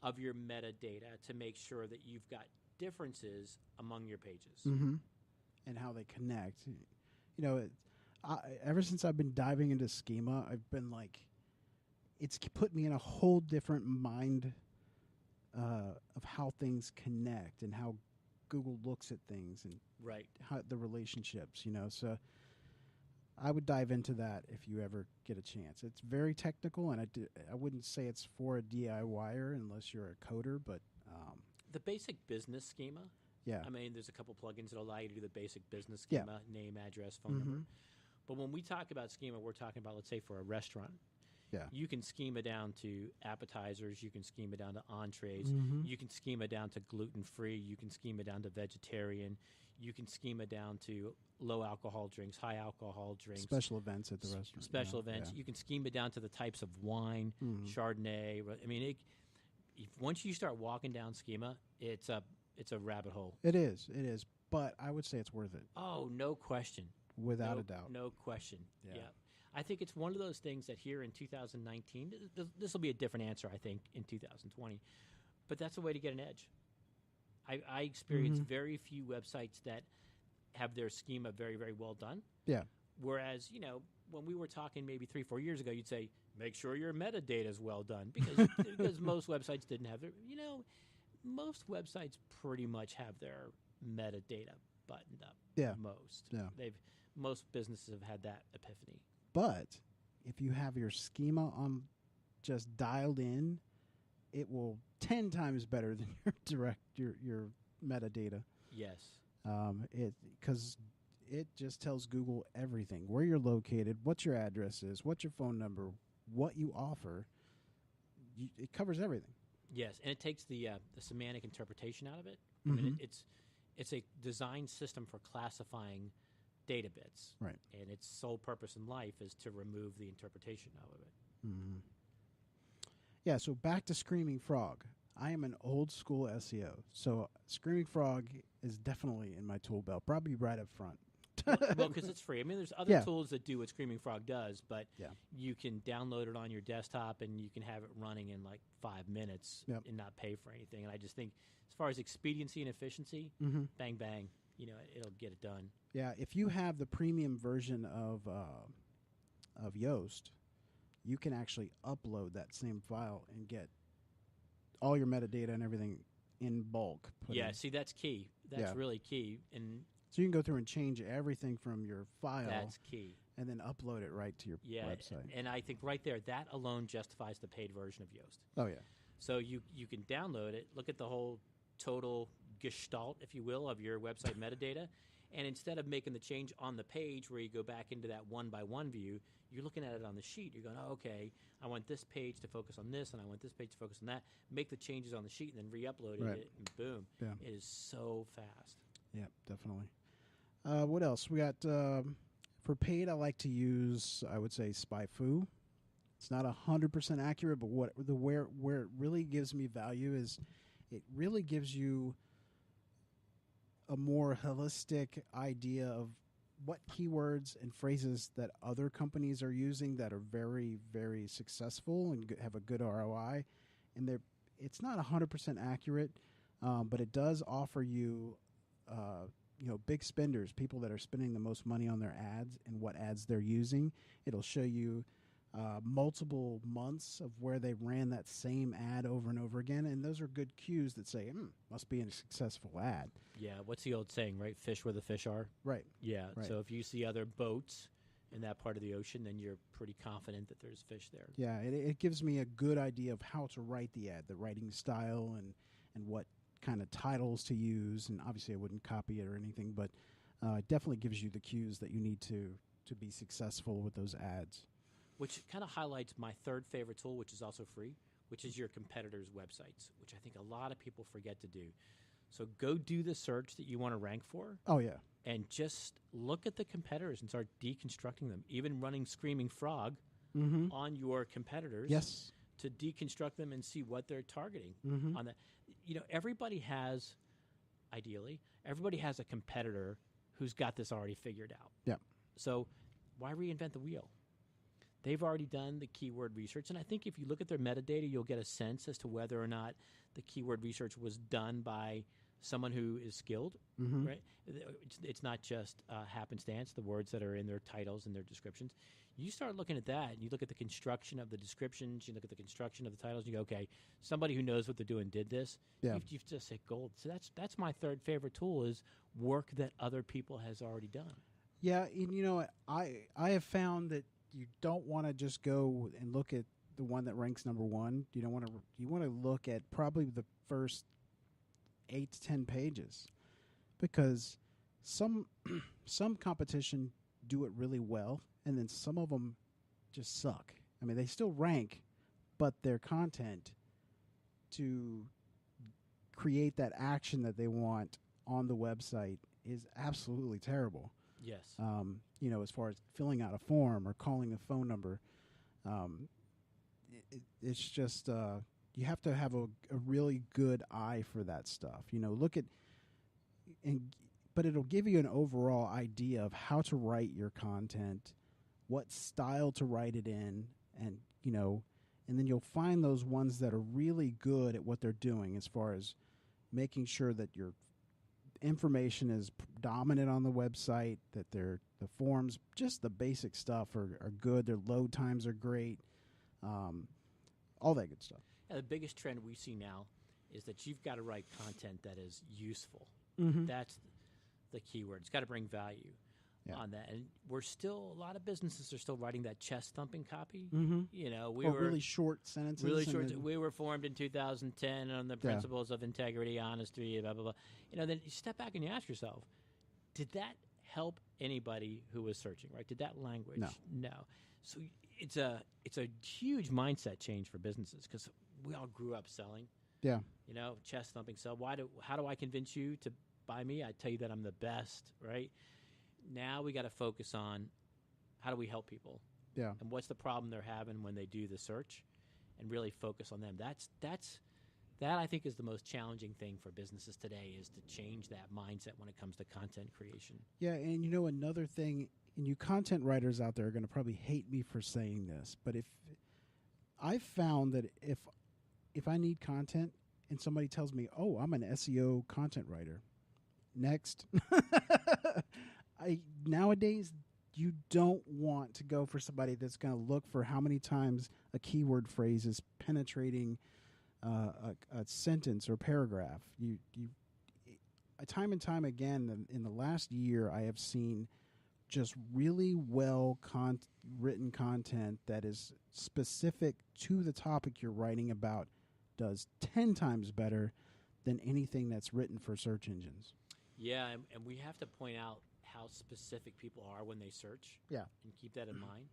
of your metadata to make sure that you've got differences among your pages. And how they connect. You know, ever since I've been diving into schema, I've been like, it's put me in a whole different mind of how things connect and how Google looks at things and how the relationships, you know. So I would dive into that if you ever get a chance. It's very technical, and I wouldn't say it's for a DIYer unless you're a coder, but the basic business schema. Yeah. I mean, there's a couple plugins that allow you to do the basic business schema, name, address, phone number. But when we talk about schema, we're talking about, let's say, for a restaurant. Yeah. You can schema down to appetizers. You can schema down to entrees. You can schema down to gluten-free. You can schema down to vegetarian. You can schema down to low-alcohol drinks, high-alcohol drinks. Special events at the restaurant. Special events. Yeah. You can schema down to the types of wine, Chardonnay. I mean, once you start walking down schema, it's a rabbit hole. It is, but I would say it's worth it. Oh, no question. Without a doubt. No question. Yeah. I think it's one of those things that here in 2019, this will be a different answer, I think, in 2020, but that's a way to get an edge. I experience very few websites that have their schema very, very well done. Yeah. Whereas, you know, when we were talking maybe 3-4 years ago, you'd say, make sure your metadata is well done, because most websites didn't have their, you know, most websites pretty much have their metadata buttoned up. Yeah. Most businesses have had that epiphany. But if you have your schema on just dialed in, it will 10 times better than your metadata. Yes. Because it just tells Google everything, where you're located, what your address is, what your phone number, what you offer. It covers everything. Yes, and it takes the semantic interpretation out of it. I Mm-hmm. mean, it's a design system for classifying data bits, Right. and its sole purpose in life is to remove the interpretation out of it. Mm-hmm. Yeah, so back to Screaming Frog. I am an old school SEO, so Screaming Frog is definitely in my tool belt, probably right up front. Well, because it's free. I mean, there's other Yeah. tools that do what Screaming Frog does, but Yeah. you can download it on your desktop and you can have it running in like 5 minutes Yep. and not pay for anything. And I just think, as far as expediency and efficiency, Mm-hmm. bang bang, it'll get it done. Yeah, if you have the premium version of Yoast, you can actually upload that same file and get all your metadata and everything in bulk. put Yeah, in. see, that's key. That's Yeah. really key, and So you can go through and change everything from your file that's key. and then upload it right to your Yeah, website. and I think right there, that alone justifies the paid version of Yoast. Oh, yeah. So you can download it, look at the whole total gestalt, if you will, of your website metadata, and instead of making the change on the page where you go back into that one-by-one view, you're looking at it on the sheet. You're going, oh, okay, I want this page to focus on this, and I want this page to focus on that. Make the changes on the sheet, and then re-upload Right. it, and boom. Yeah. It is so fast. Yeah, definitely. What else? We got, for paid, I like to use, I would say, SpyFu. It's not 100% accurate, but where it really gives me value is it really gives you a more holistic idea of what keywords and phrases that other companies are using that are very, very successful and have a good ROI. And it's not 100% accurate, but it does offer you, big spenders, people that are spending the most money on their ads and what ads they're using. It'll show you multiple months of where they ran that same ad over and over again, and those are good cues that say, must be a successful ad. Yeah, what's the old saying, right? Fish where the fish are. Right. Yeah, Right. so if you see other boats in that part of the ocean, then you're pretty confident that there's fish there. Yeah, it gives me a good idea of how to write the ad, the writing style, and what kind of titles to use. And obviously, I wouldn't copy it or anything, but it definitely gives you the cues that you need to be successful with those ads. Which kind of highlights my third favorite tool, which is also free, which is your competitors' websites, which I think a lot of people forget to do. So go do the search that you want to rank for, Oh, yeah. and just look at the competitors and start deconstructing them. Even running Screaming Frog Mm-hmm. on your competitors, Yes. to deconstruct them and see what they're targeting Mm-hmm. on that. Everybody has a competitor who's got this already figured out. Yep. So why reinvent the wheel? They've already done the keyword research, and I think if you look at their metadata, you'll get a sense as to whether or not the keyword research was done by someone who is skilled, Mm-hmm. right? It's not just happenstance, the words that are in their titles and their descriptions. You start looking at that, and you look at the construction of the descriptions, you look at the construction of the titles, and you go, okay, somebody who knows what they're doing did this. Yeah. You've just hit gold. So that's my third favorite tool, is work that other people has already done. Yeah, and I have found that you don't want to just go and look at the one that ranks number one. You want to look at probably the first 8 to 10 pages, because some competition do it really well, and then some of them just suck. I mean, they still rank, but their content to create that action that they want on the website is absolutely terrible. Yes. As far as filling out a form or calling a phone number, it's just you have to have a really good eye for that stuff. Look at but it'll give you an overall idea of how to write your content, what style to write it in, and then you'll find those ones that are really good at what they're doing as far as making sure that your information is dominant on the website, that the forms, just the basic stuff are good, their load times are great, all that good stuff. Yeah, the biggest trend we see now is that you've got to write content that is useful. Mm-hmm. That's the keyword. It's got to bring value on that. And a lot of businesses are still writing that chest-thumping copy. Mm-hmm. We were really short sentences. really short. and then- We were formed in 2010 on the principles of integrity, honesty, blah, blah, blah. Then you step back and you ask yourself, did that help anybody who was searching, right? Did that language? No. So it's a huge mindset change for businesses because we all grew up selling. Yeah. Chest thumping sell. How do I convince you to buy me? I tell you that I'm the best, right? Now we got to focus on how do we help people? Yeah. And what's the problem they're having when they do the search, and really focus on them. That I think is the most challenging thing for businesses today, is to change that mindset when it comes to content creation. Yeah, and another thing, and you content writers out there are going to probably hate me for saying this, but if I've found that if I need content and somebody tells me, "Oh, I'm an SEO content writer," next, nowadays you don't want to go for somebody that's going to look for how many times a keyword phrase is penetrating a sentence or paragraph. You time and time again in the last year, I have seen just really well written content that is specific to the topic you're writing about does 10 times better than anything that's written for search engines. Yeah, and we have to point out how specific people are when they search. Yeah. And keep that in mind.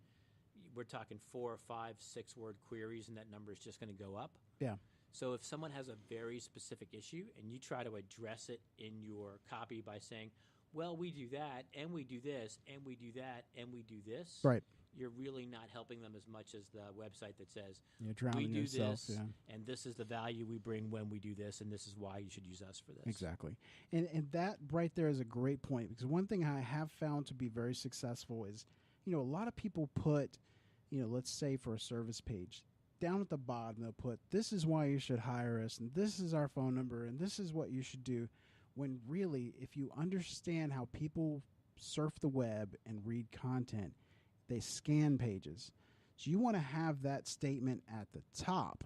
We're talking 4 or 5, 6 word queries, and that number is just going to go up. Yeah. So if someone has a very specific issue and you try to address it in your copy by saying, well, we do that, and we do this, and we do that, and we do this, right, you're really not helping them as much as the website that says, you're drowning we do yourself, this, and this is the value we bring when we do this, and this is why you should use us for this. Exactly. And that right there is a great point, because one thing I have found to be very successful is, a lot of people put, let's say for a service page, down at the bottom they'll put, this is why you should hire us, and this is our phone number, and this is what you should do. When really, if you understand how people surf the web and read content, they scan pages. So you want to have that statement at the top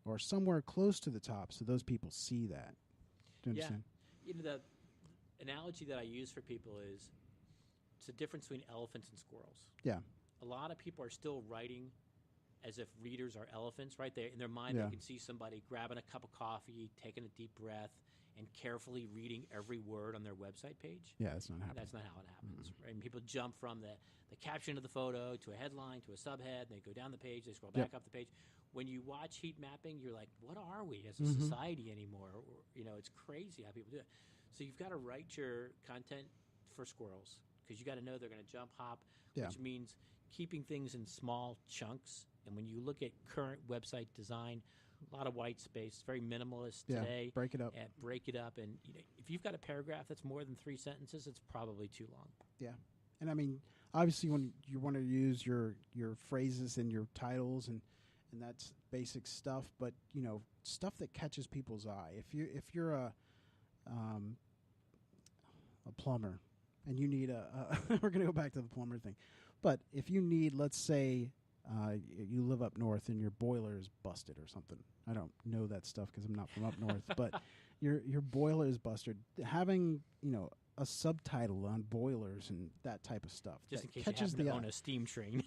or somewhere close to the top so those people see that. Do you understand? The analogy that I use for people is it's the difference between elephants and squirrels. Yeah. A lot of people are still writing as if readers are elephants, right? In their mind, they can see somebody grabbing a cup of coffee, taking a deep breath, and carefully reading every word on their website page. Yeah, that's not happening. That's not how it happens, right? And people jump from the caption of the photo to a headline to a subhead, and they go down the page, they scroll back up the page. When you watch heat mapping, you're like, what are we as a society anymore? It's crazy how people do it. So you've got to write your content for squirrels, because you got to know they're going to jump hop, which means keeping things in small chunks. And when you look at current website design, a lot of white space, very minimalist today. Break it up. Break it up. And if you've got a paragraph that's more than 3 sentences, it's probably too long. Yeah. And I mean, obviously when you want to use your phrases and your titles and that's basic stuff, but stuff that catches people's eye. If you're a plumber and you need we're going to go back to the plumber thing. But if you need, let's say, you live up north and your boiler is busted or something. I don't know that stuff because I'm not from up north, but your boiler is busted. Having, a subtitle on boilers and that type of stuff. Just in case catches you happen to own a steam train.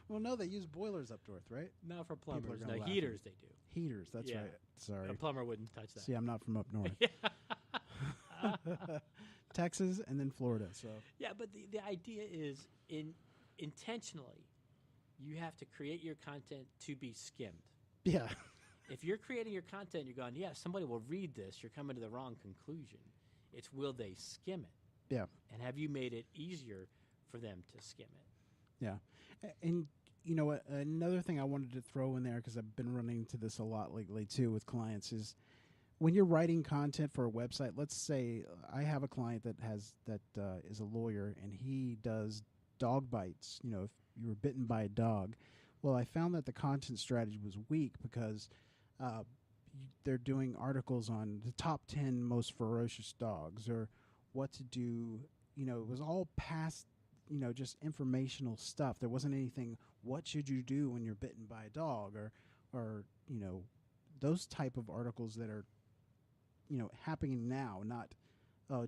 Well, no, they use boilers up north, right? Not for plumbers. gonna No, laugh heaters they do. Heaters, that's right. Sorry. A plumber wouldn't touch that. See, I'm not from up north. Texas and then Florida. So yeah, but the idea is intentionally, you have to create your content to be skimmed. Yeah. If you're creating your content, you're going, somebody will read this. You're coming to the wrong conclusion. It's will they skim it? Yeah. And have you made it easier for them to skim it? Yeah. And another thing I wanted to throw in there, because I've been running into this a lot lately too with clients, is when you're writing content for a website. Let's say I have a client that is a lawyer and he does dog bites. If you were bitten by a dog, well, I found that the content strategy was weak because they're doing articles on the top 10 most ferocious dogs or what to do. It was all past, just informational stuff. There wasn't anything, what should you do when you're bitten by a dog or those type of articles that are, happening now, not,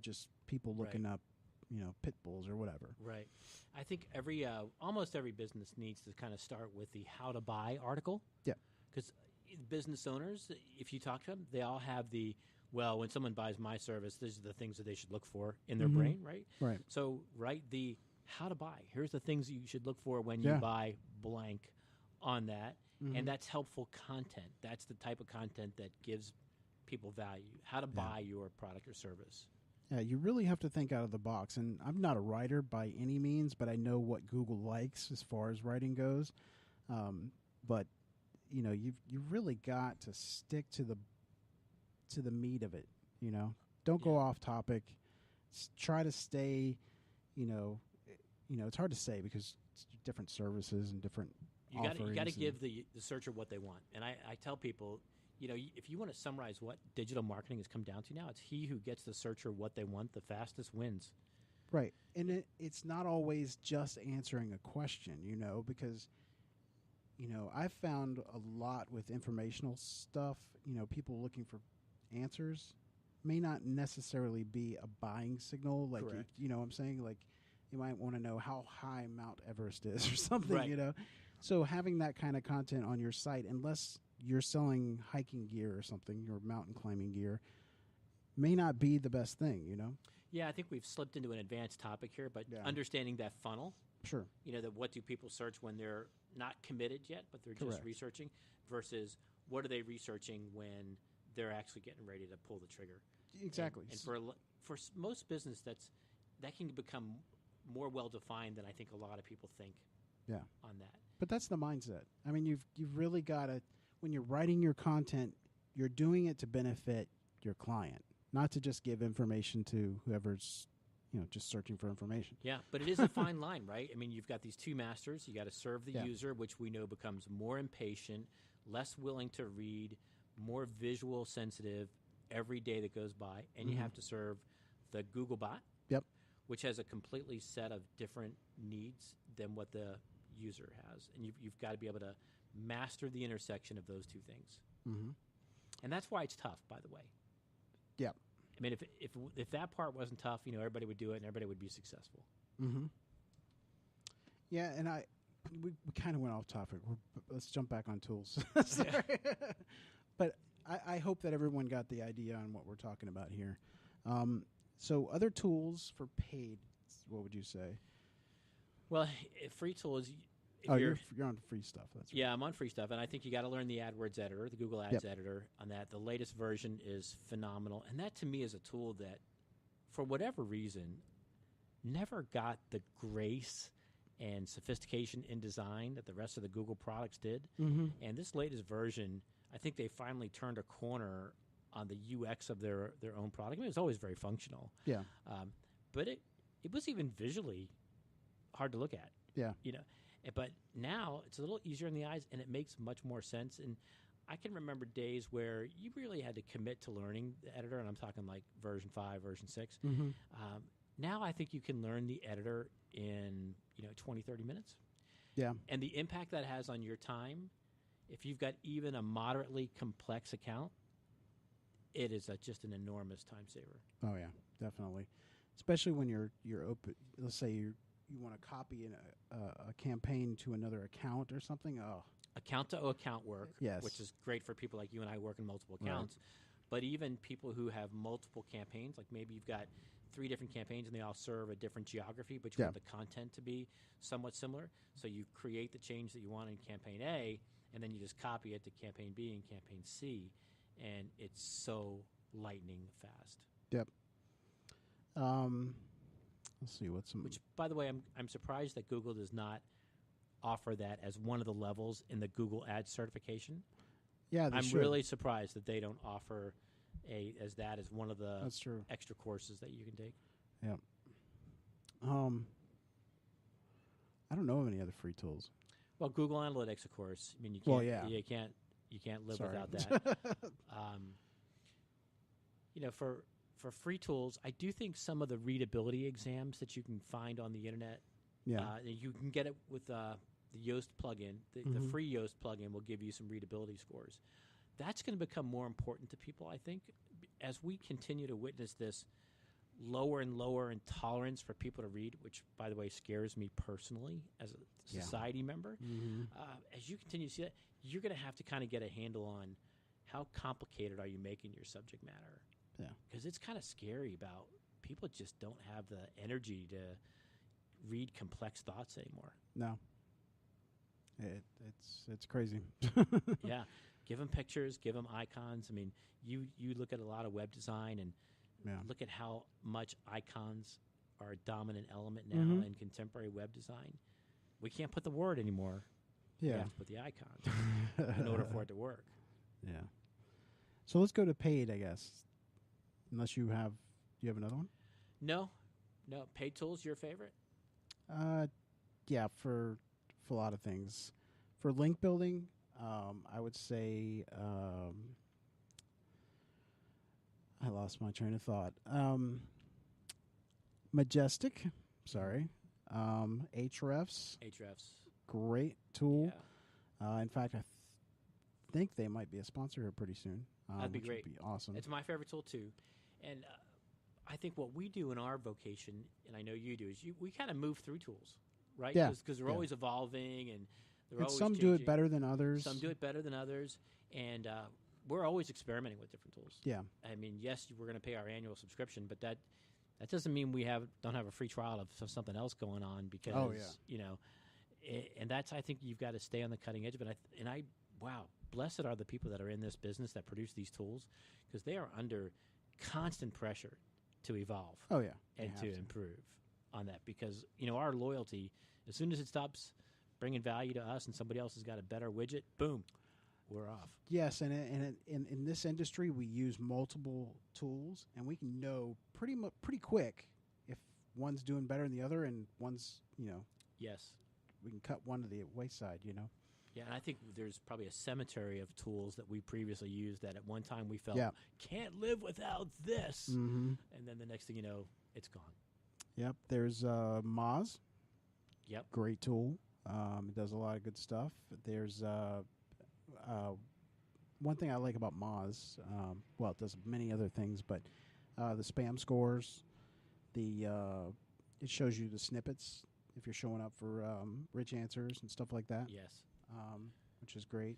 just people looking up, pit bulls or whatever. Right. I think almost every business needs to kind of start with the how to buy article. Yeah. Because business owners, if you talk to them, they all have well, when someone buys my service, these are the things that they should look for in their brain, right? Right. So write the how to buy. Here's the things that you should look for when you buy blank on that. And that's helpful content. That's the type of content that gives people value. How to buy your product or service. Yeah, you really have to think out of the box. And I'm not a writer by any means, but I know what Google likes as far as writing goes. But you've really got to stick to the meat of it. Don't go off topic. Try to stay. It's hard to say because it's different services and different. You got to give the searcher what they want. And I tell people, if you want to summarize what digital marketing has come down to now, it's he who gets the searcher what they want the fastest wins. Right. And it's not always just answering a question, because, I've found a lot with informational stuff, people looking for answers may not necessarily be a buying signal. Like, Correct. you know what I'm saying? Like, you might want to know how high Mount Everest is or something, Right. So having that kind of content on your site, unless you're selling hiking gear or something, or mountain climbing gear, may not be the best thing, Yeah, I think we've slipped into an advanced topic here, but understanding that funnel, Sure. that what do people search when they're not committed yet, but they're just Correct. researching, versus what are they researching when they're actually getting ready to pull the trigger. Exactly. And for most business, that can become more well-defined than I think a lot of people think on that. But that's the mindset. I mean, you've really got to, when you're writing your content, you're doing it to benefit your client, not to just give information to whoever's, just searching for information. Yeah, but it is a fine line, right? I mean, you've got these two masters. You got to serve the Yeah. user, which we know becomes more impatient, less willing to read, more visual sensitive every day that goes by, and you have to serve the Google bot, Yep. which has a completely set of different needs than what the user has, and you've got to be able to master the intersection of those two things. Mm-hmm. And that's why it's tough, by the way. Yep. I mean, if that part wasn't tough, everybody would do it and everybody would be successful. Mm-hmm. Yeah, and we kind of went off topic. Let's jump back on tools. Sorry. But I hope that everyone got the idea on what we're talking about here. So other tools for paid, what would you say? Well, free tools. You're on free stuff. That's right. Yeah, I'm on free stuff, and I think you got to learn the AdWords editor, the Google Ads editor on that. The latest version is phenomenal, and that to me is a tool that, for whatever reason, never got the grace and sophistication in design that the rest of the Google products did. Mm-hmm. And this latest version, I think they finally turned a corner on the UX of their own product. I mean, it was always very functional. Yeah. But it was even visually hard to look at. Yeah. But now it's a little easier in the eyes, and it makes much more sense. And I can remember days where you really had to commit to learning the editor, and I'm talking like version 5, version 6. Mm-hmm. Now I think you can learn the editor in 20, 30 minutes. Yeah. And the impact that has on your time, if you've got even a moderately complex account, it is just an enormous time saver. Oh yeah, definitely. Especially when you're open. Let's say you want to copy a campaign to another account or something. Oh, Account to account work, Yes. which is great for people like you and I work in multiple accounts. But even people who have multiple campaigns, like maybe you've got 3 different campaigns and they all serve a different geography, but you want the content to be somewhat similar. So you create the change that you want in campaign A, and then you just copy it to campaign B and campaign C, and it's so lightning fast. Yep. Let's see what's some. Which, by the way, I'm surprised that Google does not offer that as one of the levels in the Google Ads certification. Yeah, they I'm should. really surprised that they don't offer as one of the That's true. extra courses that you can take. Yep. I don't know of any other free tools. Well, Google Analytics, of course. I mean, you can't. Well, yeah. You can't live Sorry. without that. For free tools, I do think some of the readability exams that you can find on the internet. Yeah. You can get it with the Yoast plugin. The free Yoast plugin will give you some readability scores. That's going to become more important to people, I think, as we continue to witness this lower and lower intolerance for people to read, which, by the way, scares me personally as a society member. Mm-hmm. As you continue to see that, you're going to have to kind of get a handle on how complicated are you making your subject matter. Yeah. Because it's kind of scary about people just don't have the energy to read complex thoughts anymore. No. It's crazy. Yeah. Give them pictures, give them icons. I mean, you look at a lot of web design and look at how much icons are a dominant element now in contemporary web design. We can't put the word anymore. Yeah. We have to put the icon in order for it to work. Yeah. So let's go to paid, I guess. Unless you have another one? No. Paid tools, your favorite? Yeah, for a lot of things. For link building, I would say I lost my train of thought. Majestic, sorry. Ahrefs, great tool. Yeah. In fact, I think they might be a sponsor here pretty soon. That'd be which great. Would be awesome. It's my favorite tool too. And I think what we do in our vocation, and I know you do, is we kind of move through tools, right? Yeah. Because they're always evolving and they're always some changing. do it better than others. Some do it better than others. And we're always experimenting with different tools. Yeah. I mean, yes, we're going to pay our annual subscription, but that doesn't mean we don't have a free trial of something else going on because, and that's, I think you've got to stay on the cutting edge. But wow, blessed are the people that are in this business that produce these tools because they are under constant pressure to evolve. Oh, yeah. And to improve on that because, our loyalty, as soon as it stops bringing value to us and somebody else has got a better widget, boom, we're off. Yes, and in this industry, we use multiple tools, and we can know pretty quick if one's doing better than the other, and one's Yes, we can cut one to the wayside. Yeah, and I think there's probably a cemetery of tools that we previously used that at one time we felt can't live without this, and then the next thing you know, it's gone. Yep. There's Moz. Yep. Great tool. It does a lot of good stuff. There's one thing I like about Moz. Well, it does many other things, but the spam scores. It shows you the snippets if you're showing up for rich answers and stuff like that. Yes. Which is great.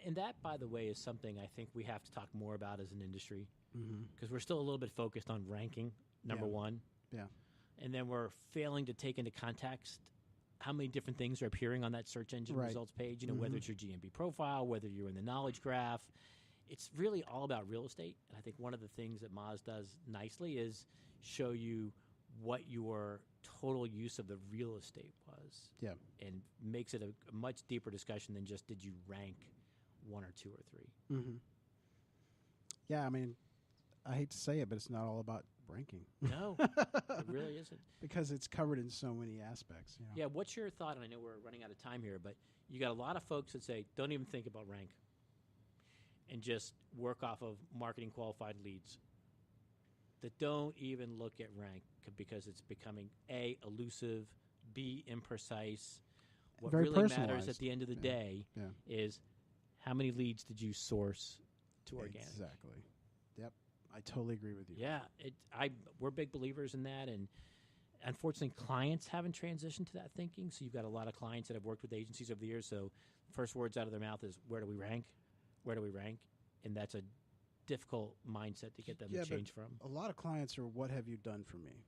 And that, by the way, is something I think we have to talk more about as an industry because we're still a little bit focused on ranking, number one. Yeah. And then we're failing to take into context how many different things are appearing on that search engine results page, whether it's your GMB profile, whether you're in the knowledge graph. It's really all about real estate. And I think one of the things that Moz does nicely is show you what your total use of the real estate was. Yeah. And makes it a much deeper discussion than just did you rank one or two or three. Mm-hmm. Yeah, I mean, I hate to say it, but it's not all about ranking. No, it really isn't. Because it's covered in so many aspects. Yeah, what's your thought? And I know we're running out of time here, but you got a lot of folks that say, don't even think about rank and just work off of marketing qualified leads that don't even look at rank because it's becoming A, elusive, B, imprecise. What Very really matters personalized. at the end of the day is how many leads did you source to organic? Exactly. Yep. I totally agree with you. Yeah, we're big believers in that, and unfortunately, clients haven't transitioned to that thinking. So you've got a lot of clients that have worked with agencies over the years. So first words out of their mouth is, "Where do we rank? Where do we rank?" And that's a difficult mindset to get them to change from. A lot of clients are, "What have you done for me?"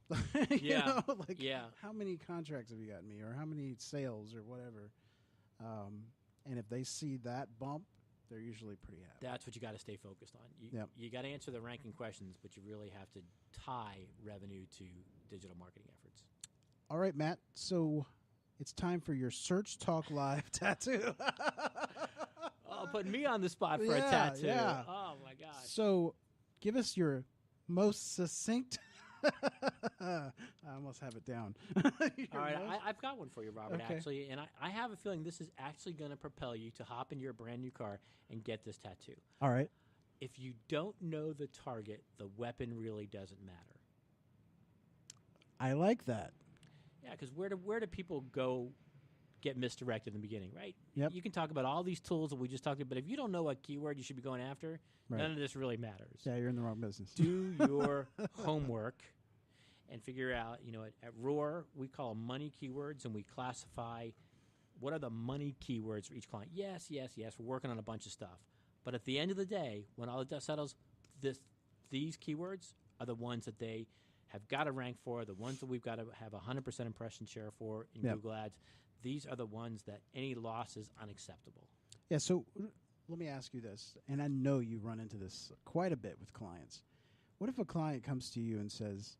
How many contracts have you gotten me, or how many sales, or whatever? And if they see that bump, they're usually pretty happy. That's what you got to stay focused on. You got to answer the ranking questions, but you really have to tie revenue to digital marketing efforts. All right, Matt. So it's time for your Search Talk Live tattoo. Putting me on the spot for a tattoo. Yeah. Oh, my gosh. So give us your most succinct. I almost have it down. All right, I've got one for you, Robert, actually. And I have a feeling this is actually going to propel you to hop into your brand new car and get this tattoo. All right. If you don't know the target, the weapon really doesn't matter. I like that. Yeah, because where do people go get misdirected in the beginning, right? Yep. You can talk about all these tools that we just talked about, but if you don't know what keyword you should be going after, none of this really matters. Yeah, you're in the wrong business. Do your homework and figure out, at Roar, we call them money keywords, and we classify what are the money keywords for each client. Yes, we're working on a bunch of stuff. But at the end of the day, when all the dust settles, these keywords are the ones that they have got to rank for, the ones that we've got to have 100% impression share for in Google Ads. These are the ones that any loss is unacceptable. Yeah, so let me ask you this, and I know you run into this quite a bit with clients. What if a client comes to you and says,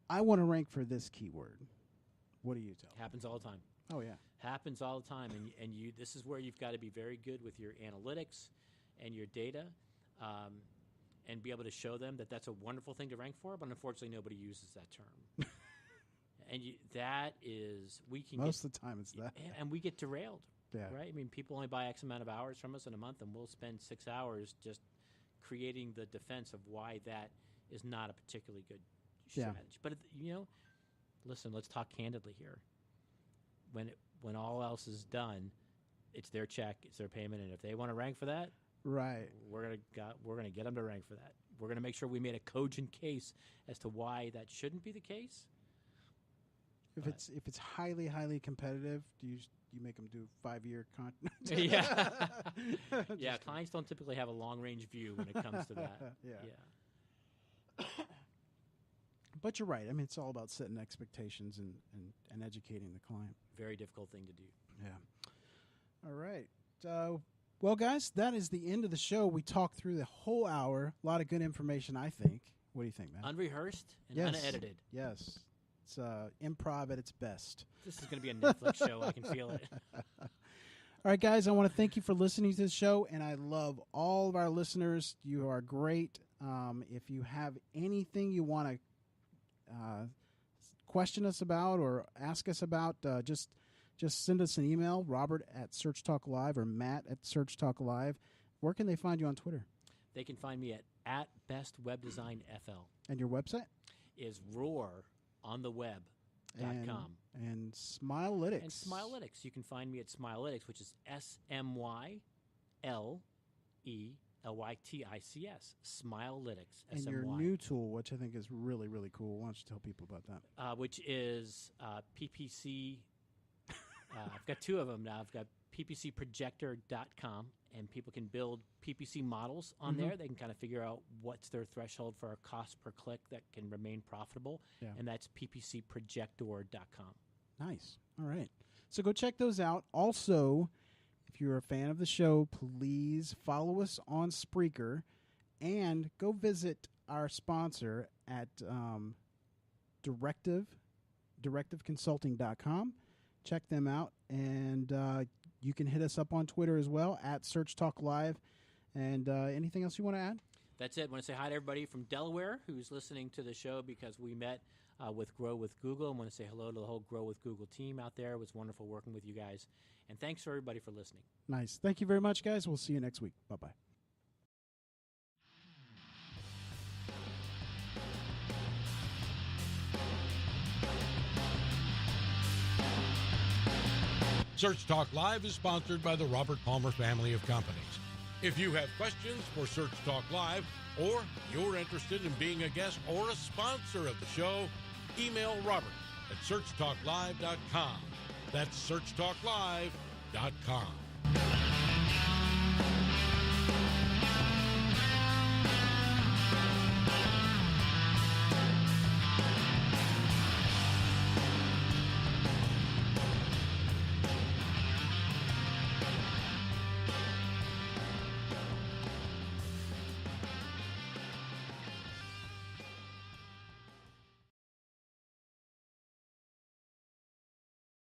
I want to rank for this keyword? What do you tell them? Happens all the time. Oh, yeah. Happens all the time, and you. This is where you've got to be very good with your analytics and your data, and be able to show them that that's a wonderful thing to rank for. But unfortunately, nobody uses that term, and that is most of the time it's that, and we get derailed. Yeah. Right. I mean, people only buy X amount of hours from us in a month, and we'll spend 6 hours just creating the defense of why that is not a particularly good strategy. But listen, let's talk candidly here. When all else is done, it's their check, it's their payment, and if they want to rank for that, right, we're gonna get them to rank for that. We're gonna make sure we made a cogent case as to why that shouldn't be the case. If it's highly competitive, do you make them do 5-year contract? Yeah. Clients don't typically have a long range view when it comes to that. Yeah. But you're right. I mean, it's all about setting expectations and educating the client. Very difficult thing to do. Yeah. All right. Well, guys, that is the end of the show. We talked through the whole hour. A lot of good information, I think. What do you think, man? Unrehearsed and unedited. Yes. It's improv at its best. This is going to be a Netflix show. I can feel it. All right, guys, I want to thank you for listening to the show, and I love all of our listeners. You are great. If you have anything you want to question us about or ask us about, just send us an email, Robert at Search Talk Live or Matt at Search Talk Live. Where can they find you on Twitter? They can find me at bestwebdesignfl. And your website? Is roarontheweb.com. And Smilelytics. And Smilelytics. You can find me at Smilelytics, which is SMYLELYTICS. Smilelytics. And SMY. your new tool, which I think is really, really cool. Why don't you tell people about that? Which is PPC. I've got two of them now. I've got ppcprojector.com, and people can build PPC models on there. They can kind of figure out what's their threshold for a cost per click that can remain profitable, and that's ppcprojector.com. Nice. All right. So go check those out. Also, if you're a fan of the show, please follow us on Spreaker and go visit our sponsor at directiveconsulting.com. Check them out, and you can hit us up on Twitter as well, at Search Talk Live. And anything else you want to add? That's it. I want to say hi to everybody from Delaware who's listening to the show because we met with Grow with Google. I want to say hello to the whole Grow with Google team out there. It was wonderful working with you guys. And thanks for everybody for listening. Nice. Thank you very much, guys. We'll see you next week. Bye-bye. Search Talk Live is sponsored by the Robert Palmer family of companies. If you have questions for Search Talk Live, or you're interested in being a guest or a sponsor of the show, email Robert at searchtalklive.com. That's searchtalklive.com.